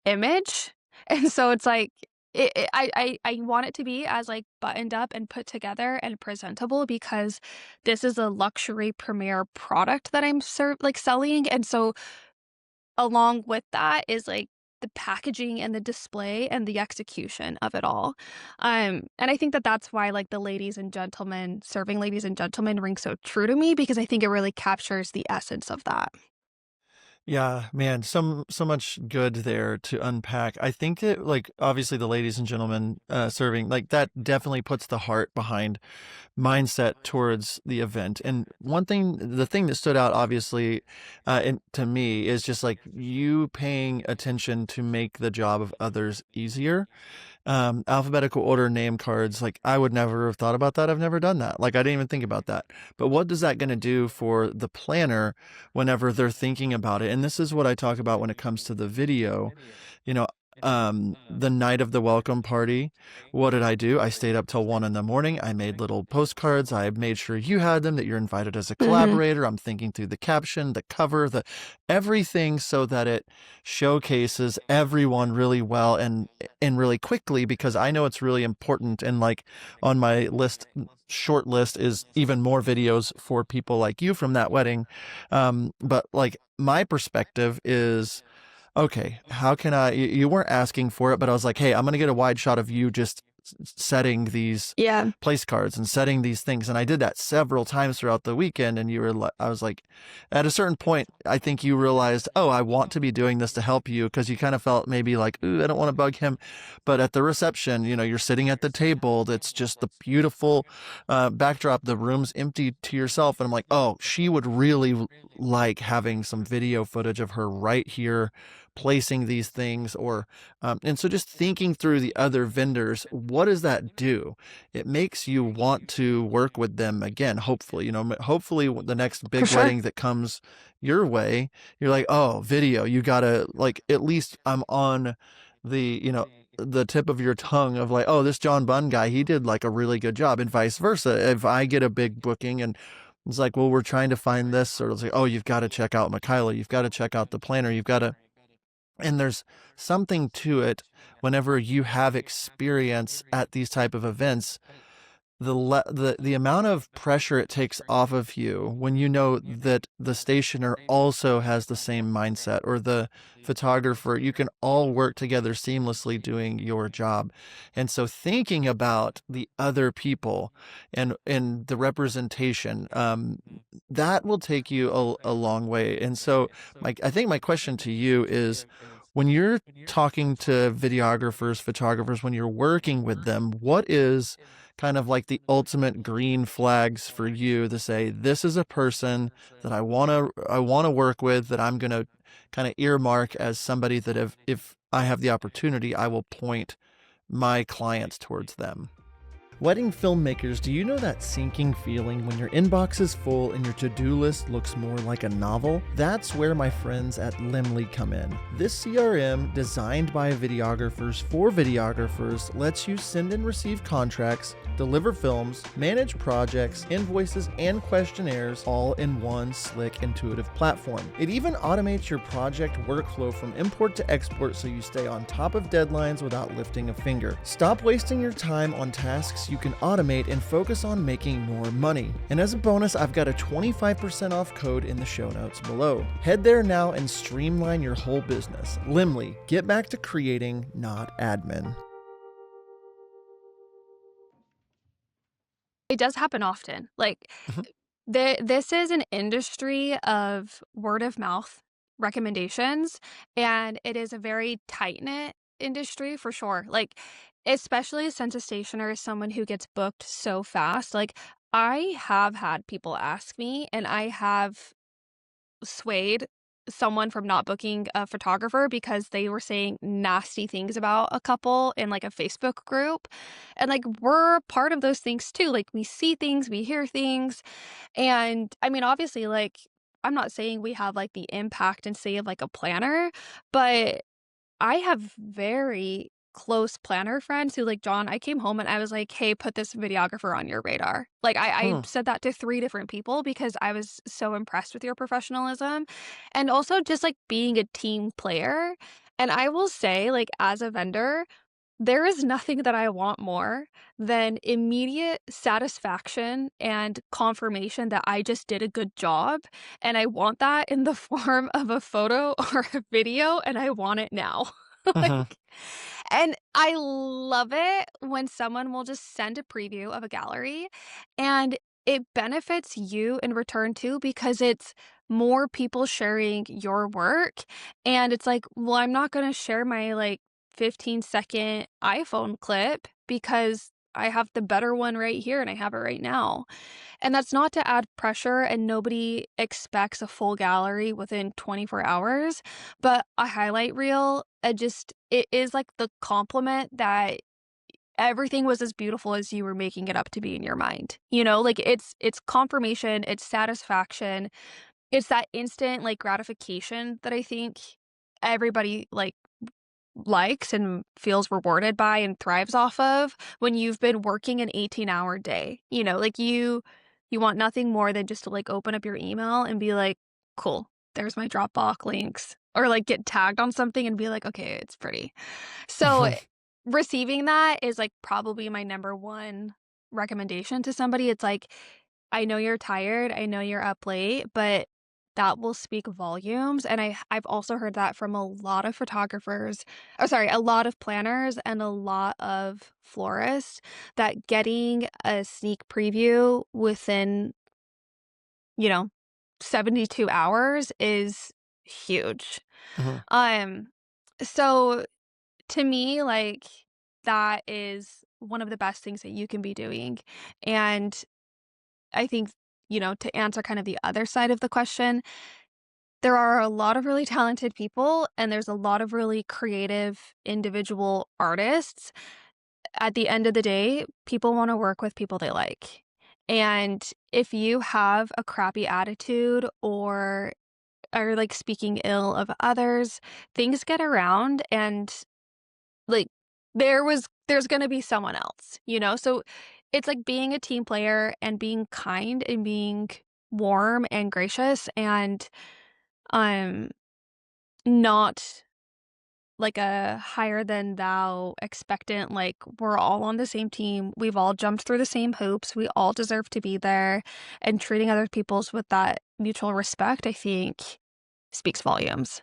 image. And so it's like I want it to be as like buttoned up and put together and presentable because this is a luxury premier product that I'm selling. And so along with that is like the packaging and the display and the execution of it all. And I think that that's why like the ladies and gentlemen serving ladies and gentlemen rings so true to me because I think it really captures the essence of that. Yeah, man, so much good there to unpack. I think that like obviously the ladies and gentlemen serving like that definitely puts the heart behind mindset towards the event. And the thing that stood out obviously to me is just like you paying attention to make the job of others easier. Alphabetical order name cards, like I would never have thought about that. I've never done that. Like I didn't even think about that. But what is that going to do for the planner whenever they're thinking about it? And this is what I talk about when it comes to the video. You know, the night of the welcome party, what did I do? I stayed up till 1 a.m. I made little postcards. I made sure you had them, that you're invited as a Mhm. collaborator. I'm thinking through the caption, the cover, the everything so that it showcases everyone really well and really quickly, because I know it's really important. And like on my short list is even more videos for people like you from that wedding. But like my perspective is, okay, how can you weren't asking for it, but I was like, hey, I'm going to get a wide shot of you just setting these Yeah. place cards and setting these things. And I did that several times throughout the weekend. And I was like, at a certain point, I think you realized, oh, I want to be doing this to help you, because you kind of felt maybe like, ooh, I don't want to bug him. But at the reception, you're sitting at the table. That's just the beautiful backdrop. The room's empty to yourself. And I'm like, oh, she would really like having some video footage of her right here placing these things. And so just thinking through the other vendors, what does that do? It makes you want to work with them again. Hopefully, hopefully the next For big sure. wedding that comes your way, you're like, oh, video, you gotta, like, at least I'm on the, the tip of your tongue of like, oh, this John Bunn guy, he did like a really good job, and vice versa. If I get a big booking and it's like, well, we're trying to find this, or it's like, oh, you've got to check out Makayla, you've got to check out the planner, you've got to, and there's something to it whenever you have experience at these type of events. The amount of pressure it takes off of you when you know that the stationer also has the same mindset, or the photographer, you can all work together seamlessly doing your job. And so thinking about the other people and the representation, that will take you a long way. And so I think my question to you is, when you're talking to videographers, photographers, when you're working with them, what is kind of like the ultimate green flags for you to say, this is a person that I want to work with, that I'm going to kind of earmark as somebody that if I have the opportunity, I will point my clients towards them? Wedding filmmakers, do you know that sinking feeling when your inbox is full and your to-do list looks more like a novel? That's where my friends at Limly come in. This CRM, designed by videographers for videographers, lets you send and receive contracts, deliver films, manage projects, invoices, and questionnaires all in one slick, intuitive platform. It even automates your project workflow from import to export so you stay on top of deadlines without lifting a finger. Stop wasting your time on tasks you can automate and focus on making more money. And as a bonus, I've got a 25% off code in the show notes below. Head there now and streamline your whole business. Limly, get back to creating, not admin. It does happen often. Like, Mhm. this is an industry of word of mouth recommendations, and it is a very tight-knit industry for sure. Like, especially since a stationer is someone who gets booked so fast. Like, I have had people ask me, and I have swayed someone from not booking a photographer because they were saying nasty things about a couple in like a Facebook group. And like we're part of those things too. Like we see things, we hear things. And I mean, obviously, like I'm not saying we have like the impact and say of like a planner, but I have very close planner friends who like, "John, I came home and I was like, hey, put this videographer on your radar." Like I Hmm. said that to 3 different people because I was so impressed with your professionalism and also just like being a team player. And I will say, like, as a vendor, there is nothing that I want more than immediate satisfaction and confirmation that I just did a good job, and I want that in the form of a photo or a video, and I want it now. Mhm. Like, and I love it when someone will just send a preview of a gallery, and it benefits you in return too because it's more people sharing your work, and it's like, well, I'm not gonna share my, like, 15-second iPhone clip because I have the better one right here and I have it right now. And that's not to add pressure, and nobody expects a full gallery within 24 hours, but a highlight reel, it is like the compliment that everything was as beautiful as you were making it up to be in your mind. You know, like it's confirmation, it's satisfaction, it's that instant like gratification that I think everybody like likes and feels rewarded by and thrives off of when you've been working an 18-hour day. You know, like you want nothing more than just to like open up your email and be like, "Cool, there's my Dropbox links." Or like get tagged on something and be like, "Okay, it's pretty." So receiving that is like probably my number one recommendation to somebody. It's like, I know you're tired, I know you're up late, but that will speak volumes. And I've also heard that from a lot of photographers, oh sorry, a lot of planners and a lot of florists, that getting a sneak preview within, you know, 72 hours is huge. Mhm. Um, so to me, like, that is one of the best things that you can be doing. And I think, to answer kind of the other side of the question, there are a lot of really talented people and there's a lot of really creative individual artists. At the end of the day, people want to work with people they like. And if you have a crappy attitude or are like speaking ill of others, things get around and like there's going to be someone else, you know? So it's like being a team player and being kind and being warm and gracious and um not like a higher than thou expectant, like we're all on the same team, we've all jumped through the same hoops, we all deserve to be there, and treating other people's with that mutual respect, I think speaks volumes.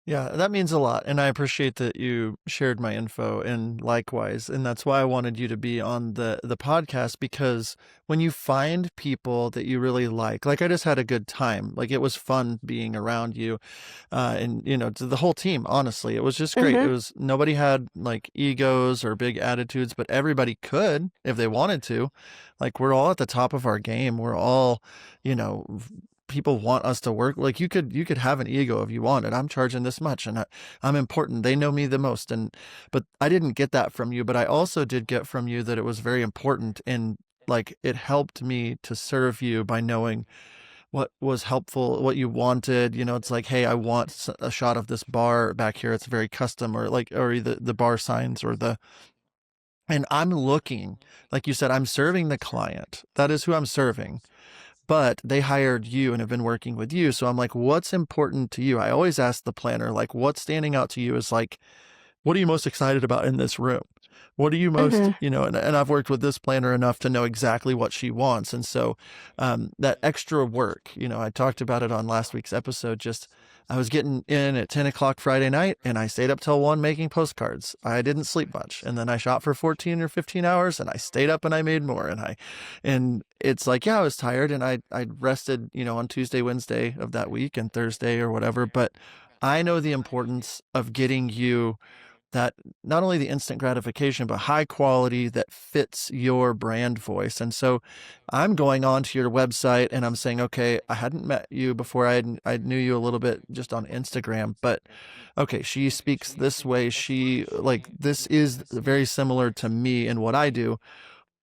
Yeah, that means a lot, and I appreciate that you shared my info, and likewise, and that's why I wanted you to be on the podcast, because when you find people that you really like I just had a good time, like, it was fun being around you, and, to the whole team, honestly, it was just great. It Mhm. was nobody had, like, egos or big attitudes, but everybody could if they wanted to. Like, we're all at the top of our game. We're all, you know, people want us to work. Like you could have an ego if you wanted. I'm charging this much and I'm important. They know me the most. But I didn't get that from you, but I also did get from you that it was very important, and like it helped me to serve you by knowing what was helpful, what you wanted. It's like, hey, I want a shot of this bar back here. It's very custom, or like, or the bar signs or and I'm looking, like you said, I'm serving the client. That is who I'm serving. But they hired you and have been working with you. So I'm like, what's important to you? I always ask the planner, like, what's standing out to you is like, what are you most excited about in this room? What are you most, Mhm. and I've worked with this planner enough to know exactly what she wants. And so that extra work, I talked about it on last week's episode. Just, I was getting in at 10 o'clock Friday night and I stayed up till 1 making postcards. I didn't sleep much. And then I shot for 14 or 15 hours and I stayed up and I made more. And it's like, yeah, I was tired and I rested, on Tuesday, Wednesday of that week and Thursday or whatever. But I know the importance of getting you that, not only the instant gratification, but high quality that fits your brand voice. And so I'm going on to your website and I'm saying, okay, I hadn't met you before. I knew you a little bit just on Instagram, but okay, she speaks this way. This is very similar to me and what I do.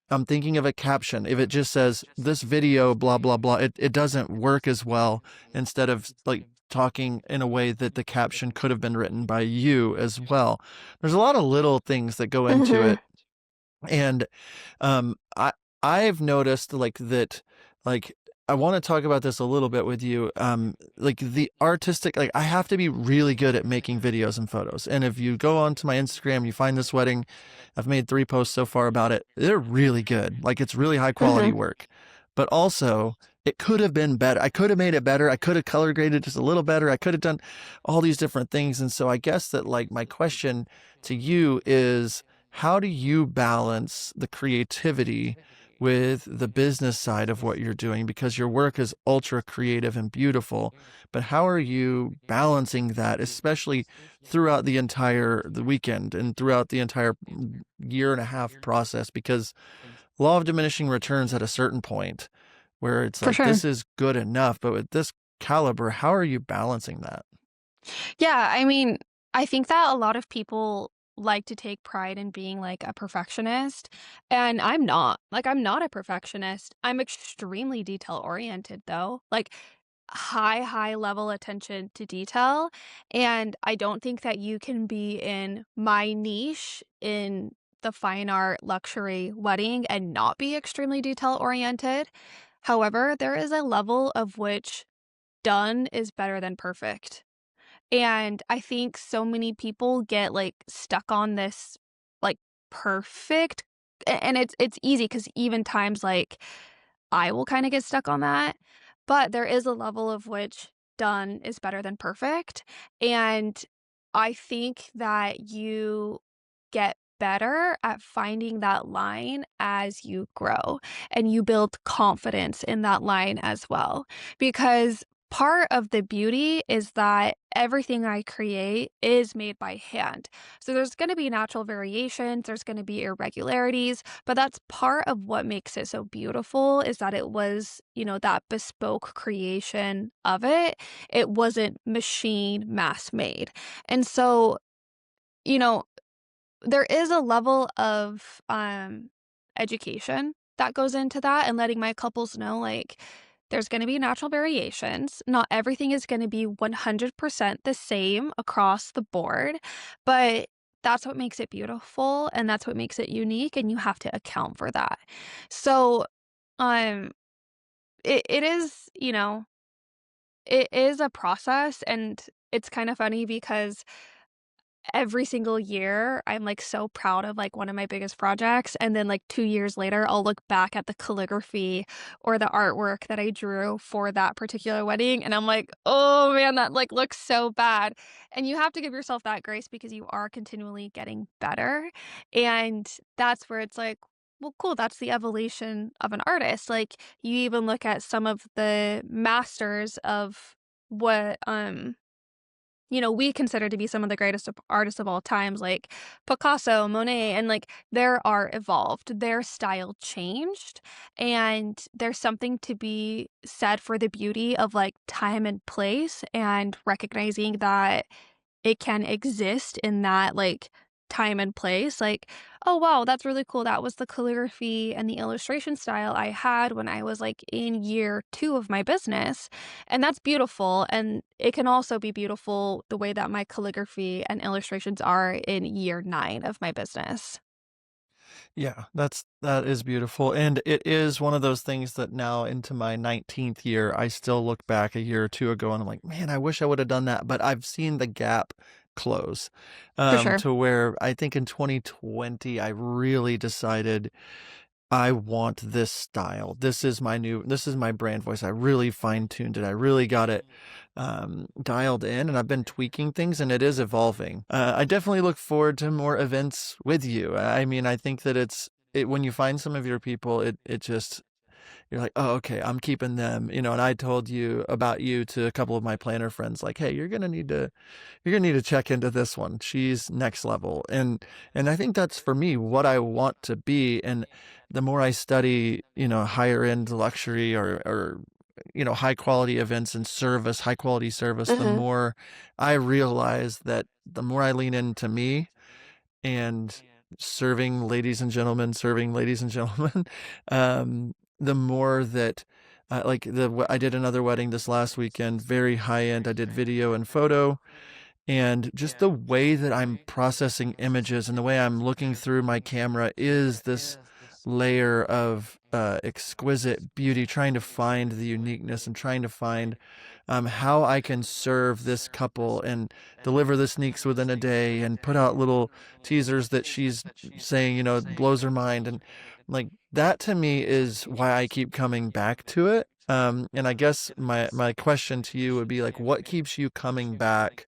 I'm thinking of a caption. If it just says this video, blah, blah, blah, it doesn't work as well, instead of like talking in a way that the caption could have been written by you as well. There's a lot of little things that go into Mhm. it. And um, I I've noticed like that, like I want to talk about this a little bit with you. Like the artistic, like I have to be really good at making videos and photos. And if you go onto my Instagram, you find this wedding. I've made 3 posts so far about it. They're really good. Like it's really high quality Mhm. work. But also, it could have been better. I could have made it better. I could have color graded just a little better. I could have done all these different things. And so I guess that like my question to you is, how do you balance the creativity with the business side of what you're doing? Because your work is ultra creative and beautiful, but how are you balancing that, especially throughout the weekend and throughout the entire year and a half process? Because law of diminishing returns at a certain point where it's For like, sure. this is good enough, but with this caliber, how are you balancing that? Yeah, I mean, I think that a lot of people like to take pride in being like a perfectionist, and I'm not. Like, I'm not a perfectionist. I'm extremely detail oriented though. Like high level attention to detail, and I don't think that you can be in my niche in the fine art luxury wedding and not be extremely detail oriented. However, there is a level of which done is better than perfect. And I think so many people get, like, stuck on this, like, perfect and it's easy because even times, like, I will kinda get stuck on that, but there is a level of which done is better than perfect, and I think that you get better at finding that line as you grow, and you build confidence in that line as well, because part of the beauty is that everything I create is made by hand. So there's gonna be natural variations, there's gonna be irregularities, but that's part of what makes it so beautiful is that it was, that bespoke creation of it. It wasn't machine mass made. And so, you know, there is a level of education that goes into that and letting my couples know like there's going to be natural variations. Not everything is going to be 100% the same across the board, but that's what makes it beautiful and that's what makes it unique and you have to account for that. So, um it is, it is a process and it's kind of funny because every single year, I'm, like, so proud of, like, one of my biggest projects, and then, like, 2 years later, I'll look back at the calligraphy or the artwork that I drew for that particular wedding, and I'm like, "Oh, man, that, like, looks so bad." And you have to give yourself that grace because you are continually getting better, and that's where it's like, "Well, cool, that's the evolution of an artist." Like, you even look at some of the masters of what, we consider to be some of the greatest artists of all times, like Picasso, Monet, and like their art evolved, their style changed, and there's something to be said for the beauty of like time and place and recognizing that it can exist in that, like, time and place, like, "Oh, wow, that's really cool, that was the calligraphy and the illustration style I had when I was, like, in year 2 of my business," and that's beautiful, and it can also be beautiful the way that my calligraphy and illustrations are in year 9 of my business. Yeah, that is beautiful, and it is one of those things that now into my 19th year, I still look back a year or 2 ago and I'm like, "Man, I wish I would have done that," but I've seen the gap close, For sure. to where I think in 2020, I really decided I want this style. This is my brand voice. I really fine-tuned it. I really got it, dialed in, and I've been tweaking things, and it is evolving. I definitely look forward to more events with you. I mean, I think that when you find some of your people, it just you're like, "Oh, okay, I'm keeping them," and I told you about you to a couple of my planner friends, like, "Hey, you're gonna need to check into this one. She's next level." And I think that's for me what I want to be. And the more I study, higher end luxury or high quality events and service, high quality service, the Mhm. more I realize that the more I lean into me and serving ladies and gentlemen, the more that I did another wedding this last weekend, very high end. I did video and photo, and just the way that I'm processing images and the way I'm looking through my camera is this layer of exquisite beauty, trying to find the uniqueness and trying to find how I can serve this couple and deliver the sneaks within a day and put out little teasers that she's saying, blows her mind. And like that to me is why I keep coming back to it. And I guess my question to you would be like, what keeps you coming back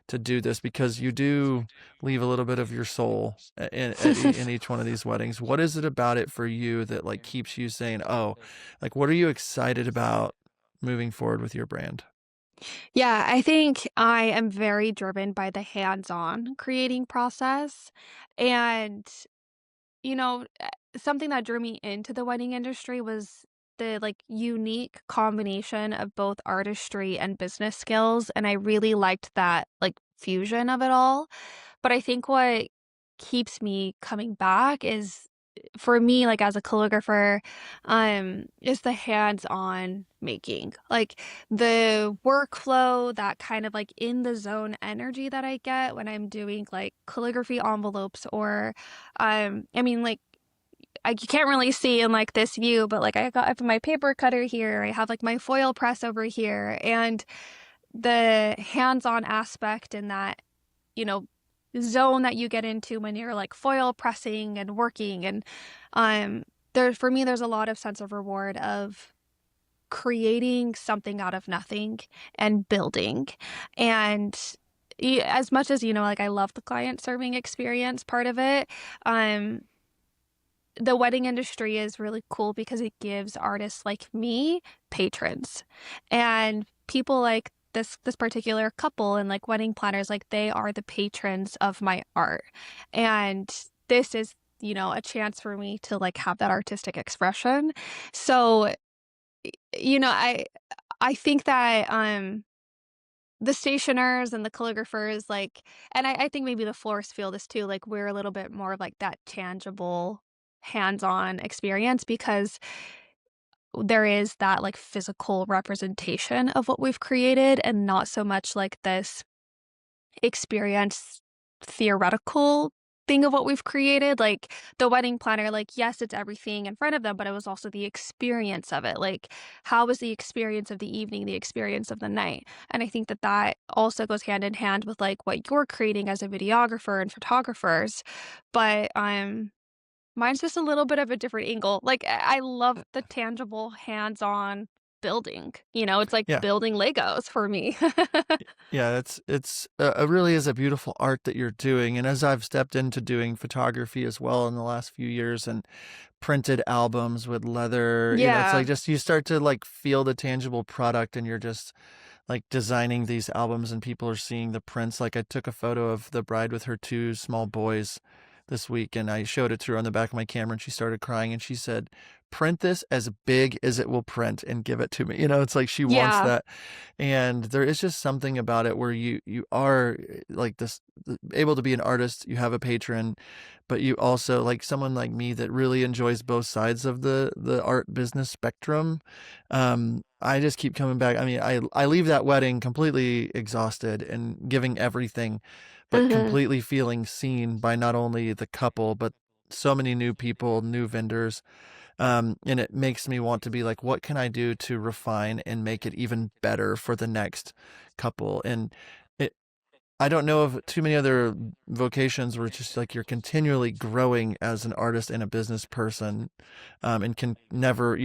to do this? Because you do leave a little bit of your soul in each one of these weddings. What is it about it for you that like keeps you saying, "Oh, like what are you excited about moving forward with your brand?" Yeah, I think I am very driven by the hands-on creating process, and something that drew me into the wedding industry was the, like, unique combination of both artistry and business skills, and I really liked that, like, fusion of it all. But I think what keeps me coming back is, for me, like, as a calligrapher, is the hands-on making. Like, the workflow, that kind of, like, in the zone energy that I get when I'm doing, like, calligraphy envelopes or, I mean, like, you can't really see in, like, this view, but, like, I have my paper cutter here, I have, like, my foil press over here, and the hands-on aspect in that, you know, zone that you get into when you're, like, foil pressing and working, and, for me, there's a lot of sense of reward of creating something out of nothing and building, and as much as, like, I love the client serving experience part of it, um the wedding industry is really cool because it gives artists like me patrons. And people like this particular couple and like wedding planners, like they are the patrons of my art. And this is, a chance for me to like have that artistic expression. So, I think that the stationers and the calligraphers, like, and I think maybe the florists feel this too, like, we're a little bit more of, like, that tangible, hands-on experience because there is that, like, physical representation of what we've created and not so much like this experience theoretical thing of what we've created. Like the wedding planner, like, yes, it's everything in front of them, but it was also the experience of it. Like, how was the experience of the evening, the experience of the night? And I think that that also goes hand in hand with like what you're creating as a videographer and photographers. But mine's just a little bit of a different angle. Like I love the tangible hands-on building. It's like Yeah. building Legos for me. Yeah, it really is a beautiful art that you're doing. And as I've stepped into doing photography as well in the last few years and printed albums with leather, it's Yeah. like just you start to like feel the tangible product and you're just like designing these albums and people are seeing the prints. Like I took a photo of the bride with her 2 small boys this week and I showed it to her on the back of my camera and she started crying and she said, print this as big as it will print and give it to me. It's like she wants Yeah. that. And there is just something about it where you are like this, able to be an artist, you have a patron, but you also, like someone like me that really enjoys both sides of the art business spectrum. I just keep coming back. I mean, I leave that wedding completely exhausted and giving everything, but Hmm. completely feeling seen by not only the couple, but so many new people, new vendors. And it makes me want to be like, what can I do to refine and make it even better for the next couple? And it, I don't know of too many other vocations where it's just like you're continually growing as an artist and a business person, and you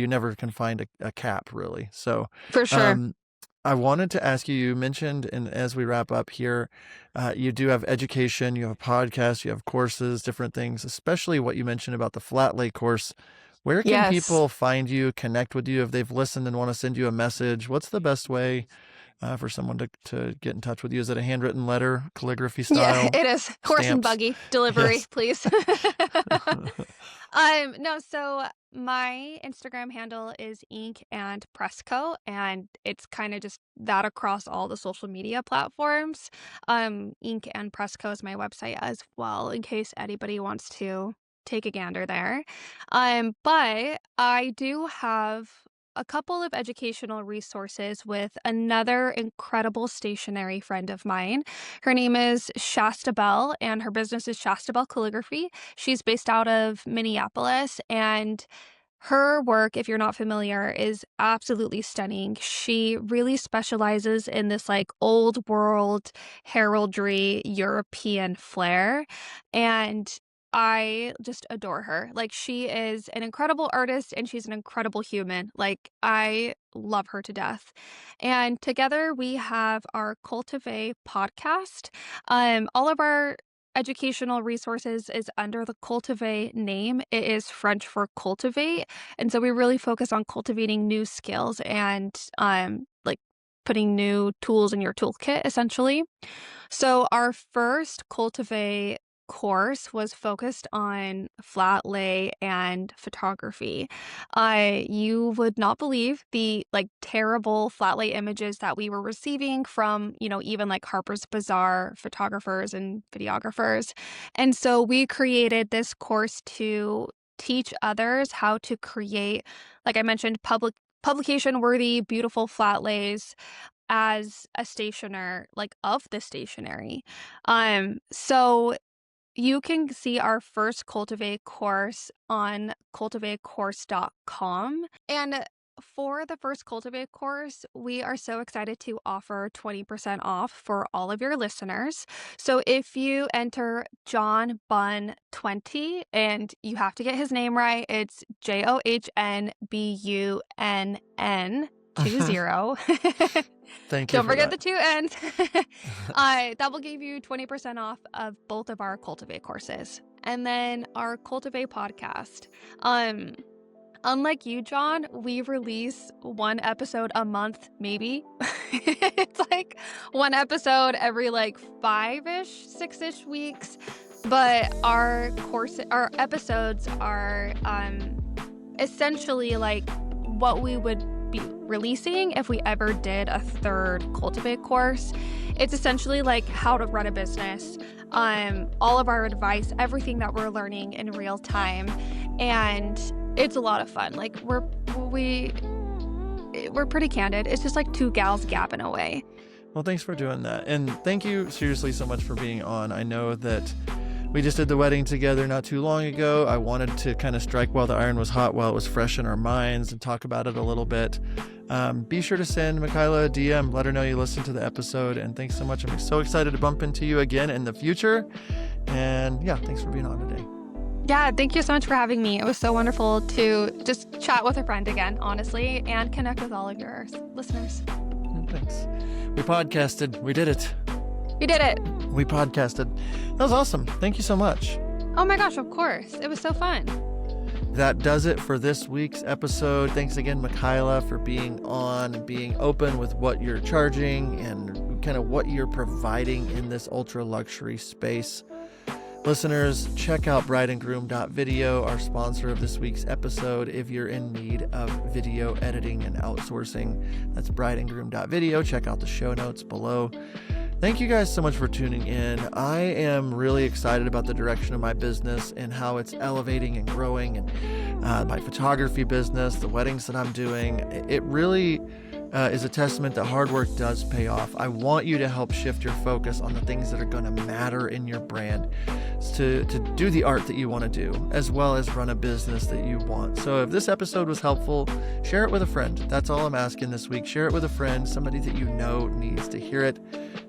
never can find a cap really. So, For sure. um, I wanted to ask you, you mentioned, and as we wrap up here, you do have education, you have a podcast, you have courses, different things, especially what you mentioned about the flat lay course. Where can Yes. people find you, connect with you if they've listened and want to send you a message? What's the best way for someone to get in touch with you? Is it a handwritten letter, calligraphy Yeah, style, it is. Horse and stamps? buggy delivery, Yes. please. No, so my Instagram handle is Ink and Presco, and it's kind of just that across all the social media platforms. Ink and Presco is my website as well, in case anybody wants to take a gander there. But I do have a couple of educational resources with another incredible stationery friend of mine. Her name is Shasta Bell, and her business is Shasta Bell Calligraphy. She's based out of Minneapolis, and her work, if you're not familiar, is absolutely stunning. She really specializes in this like old world heraldry European flair, and I just adore her. Like, she is an incredible artist and she's an incredible human. Like, I love her to death. And together we have our Cultivate podcast. All of our educational resources is under the Cultivate name. It is French for cultivate. And so we really focus on cultivating new skills and like putting new tools in your toolkit essentially. So our first Cultivate course was focused on flat lay and photography. You would not believe the like terrible flat lay images that we were receiving from, even like Harper's Bazaar photographers and videographers. And so we created this course to teach others how to create, like I mentioned, publication worthy, beautiful flat lays as a stationer, like of the stationery. So you can see our first Cultivate course on cultivatecourse.com. And for the first Cultivate course, we are so excited to offer 20% off for all of your listeners. So if you enter John Bunn 20, and you have to get his name right, it's JOHNBUNN 20. Thank you Don't for forget that. the 2 N's. That will give you 20% off of both of our Cultivate courses. And then our Cultivate podcast. Unlike you, John, we release one episode a month, maybe. It's like one episode every like 5-ish, 6-ish weeks. But our episodes are essentially like what we would be releasing if we ever did a third Cultivate course. It's essentially like how to run a business, all of our advice, everything that we're learning in real time, and it's a lot of fun. Like we're pretty candid. It's just like two gals gabbing away. Well, thanks for doing that. And thank you seriously so much for being on. I know that we just did the wedding together not too long ago. I wanted to kind of strike while the iron was hot, while it was fresh in our minds, and talk about it a little bit. Be sure to send Makayla a DM. Let her know you listened to the episode. And thanks so much. I'm so excited to bump into you again in the future. And yeah, thanks for being on today. Yeah, thank you so much for having me. It was so wonderful to just chat with a friend again, honestly, and connect with all of your listeners. Thanks. We podcasted. We did it. We did it. We podcasted. That was awesome. Thank you so much. Oh my gosh, of course. It was so fun. That does it for this week's episode. Thanks again, Makayla, for being on and being open with what you're charging and kind of what you're providing in this ultra luxury space. Listeners, check out brideandgroom.video, our sponsor of this week's episode, if you're in need of video editing and outsourcing. That's brideandgroom.video. Check out the show notes below. Thank you guys so much for tuning in. I am really excited about the direction of my business and how it's elevating and growing, and my photography business, the weddings that I'm doing. It really is a testament that hard work does pay off. I want you to help shift your focus on the things that are going to matter in your brand, to do the art that you want to do, as well as run a business that you want. So if this episode was helpful, share it with a friend. That's all I'm asking this week. Share it with a friend, somebody that you know needs to hear it.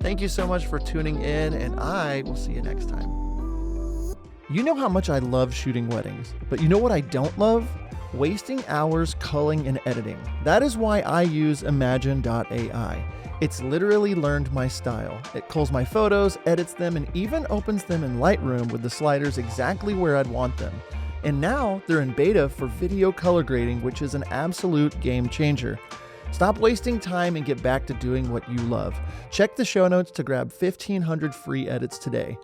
Thank you so much for tuning in, and I will see you next time. You know how much I love shooting weddings, but you know what I don't love? Wasting hours culling and editing. That is why I use Imagine.ai. It's literally learned my style. It culls my photos, edits them, and even opens them in Lightroom with the sliders exactly where I'd want them. And now they're in beta for video color grading, which is an absolute game changer. Stop wasting time and get back to doing what you love. Check the show notes to grab 1,500 free edits today.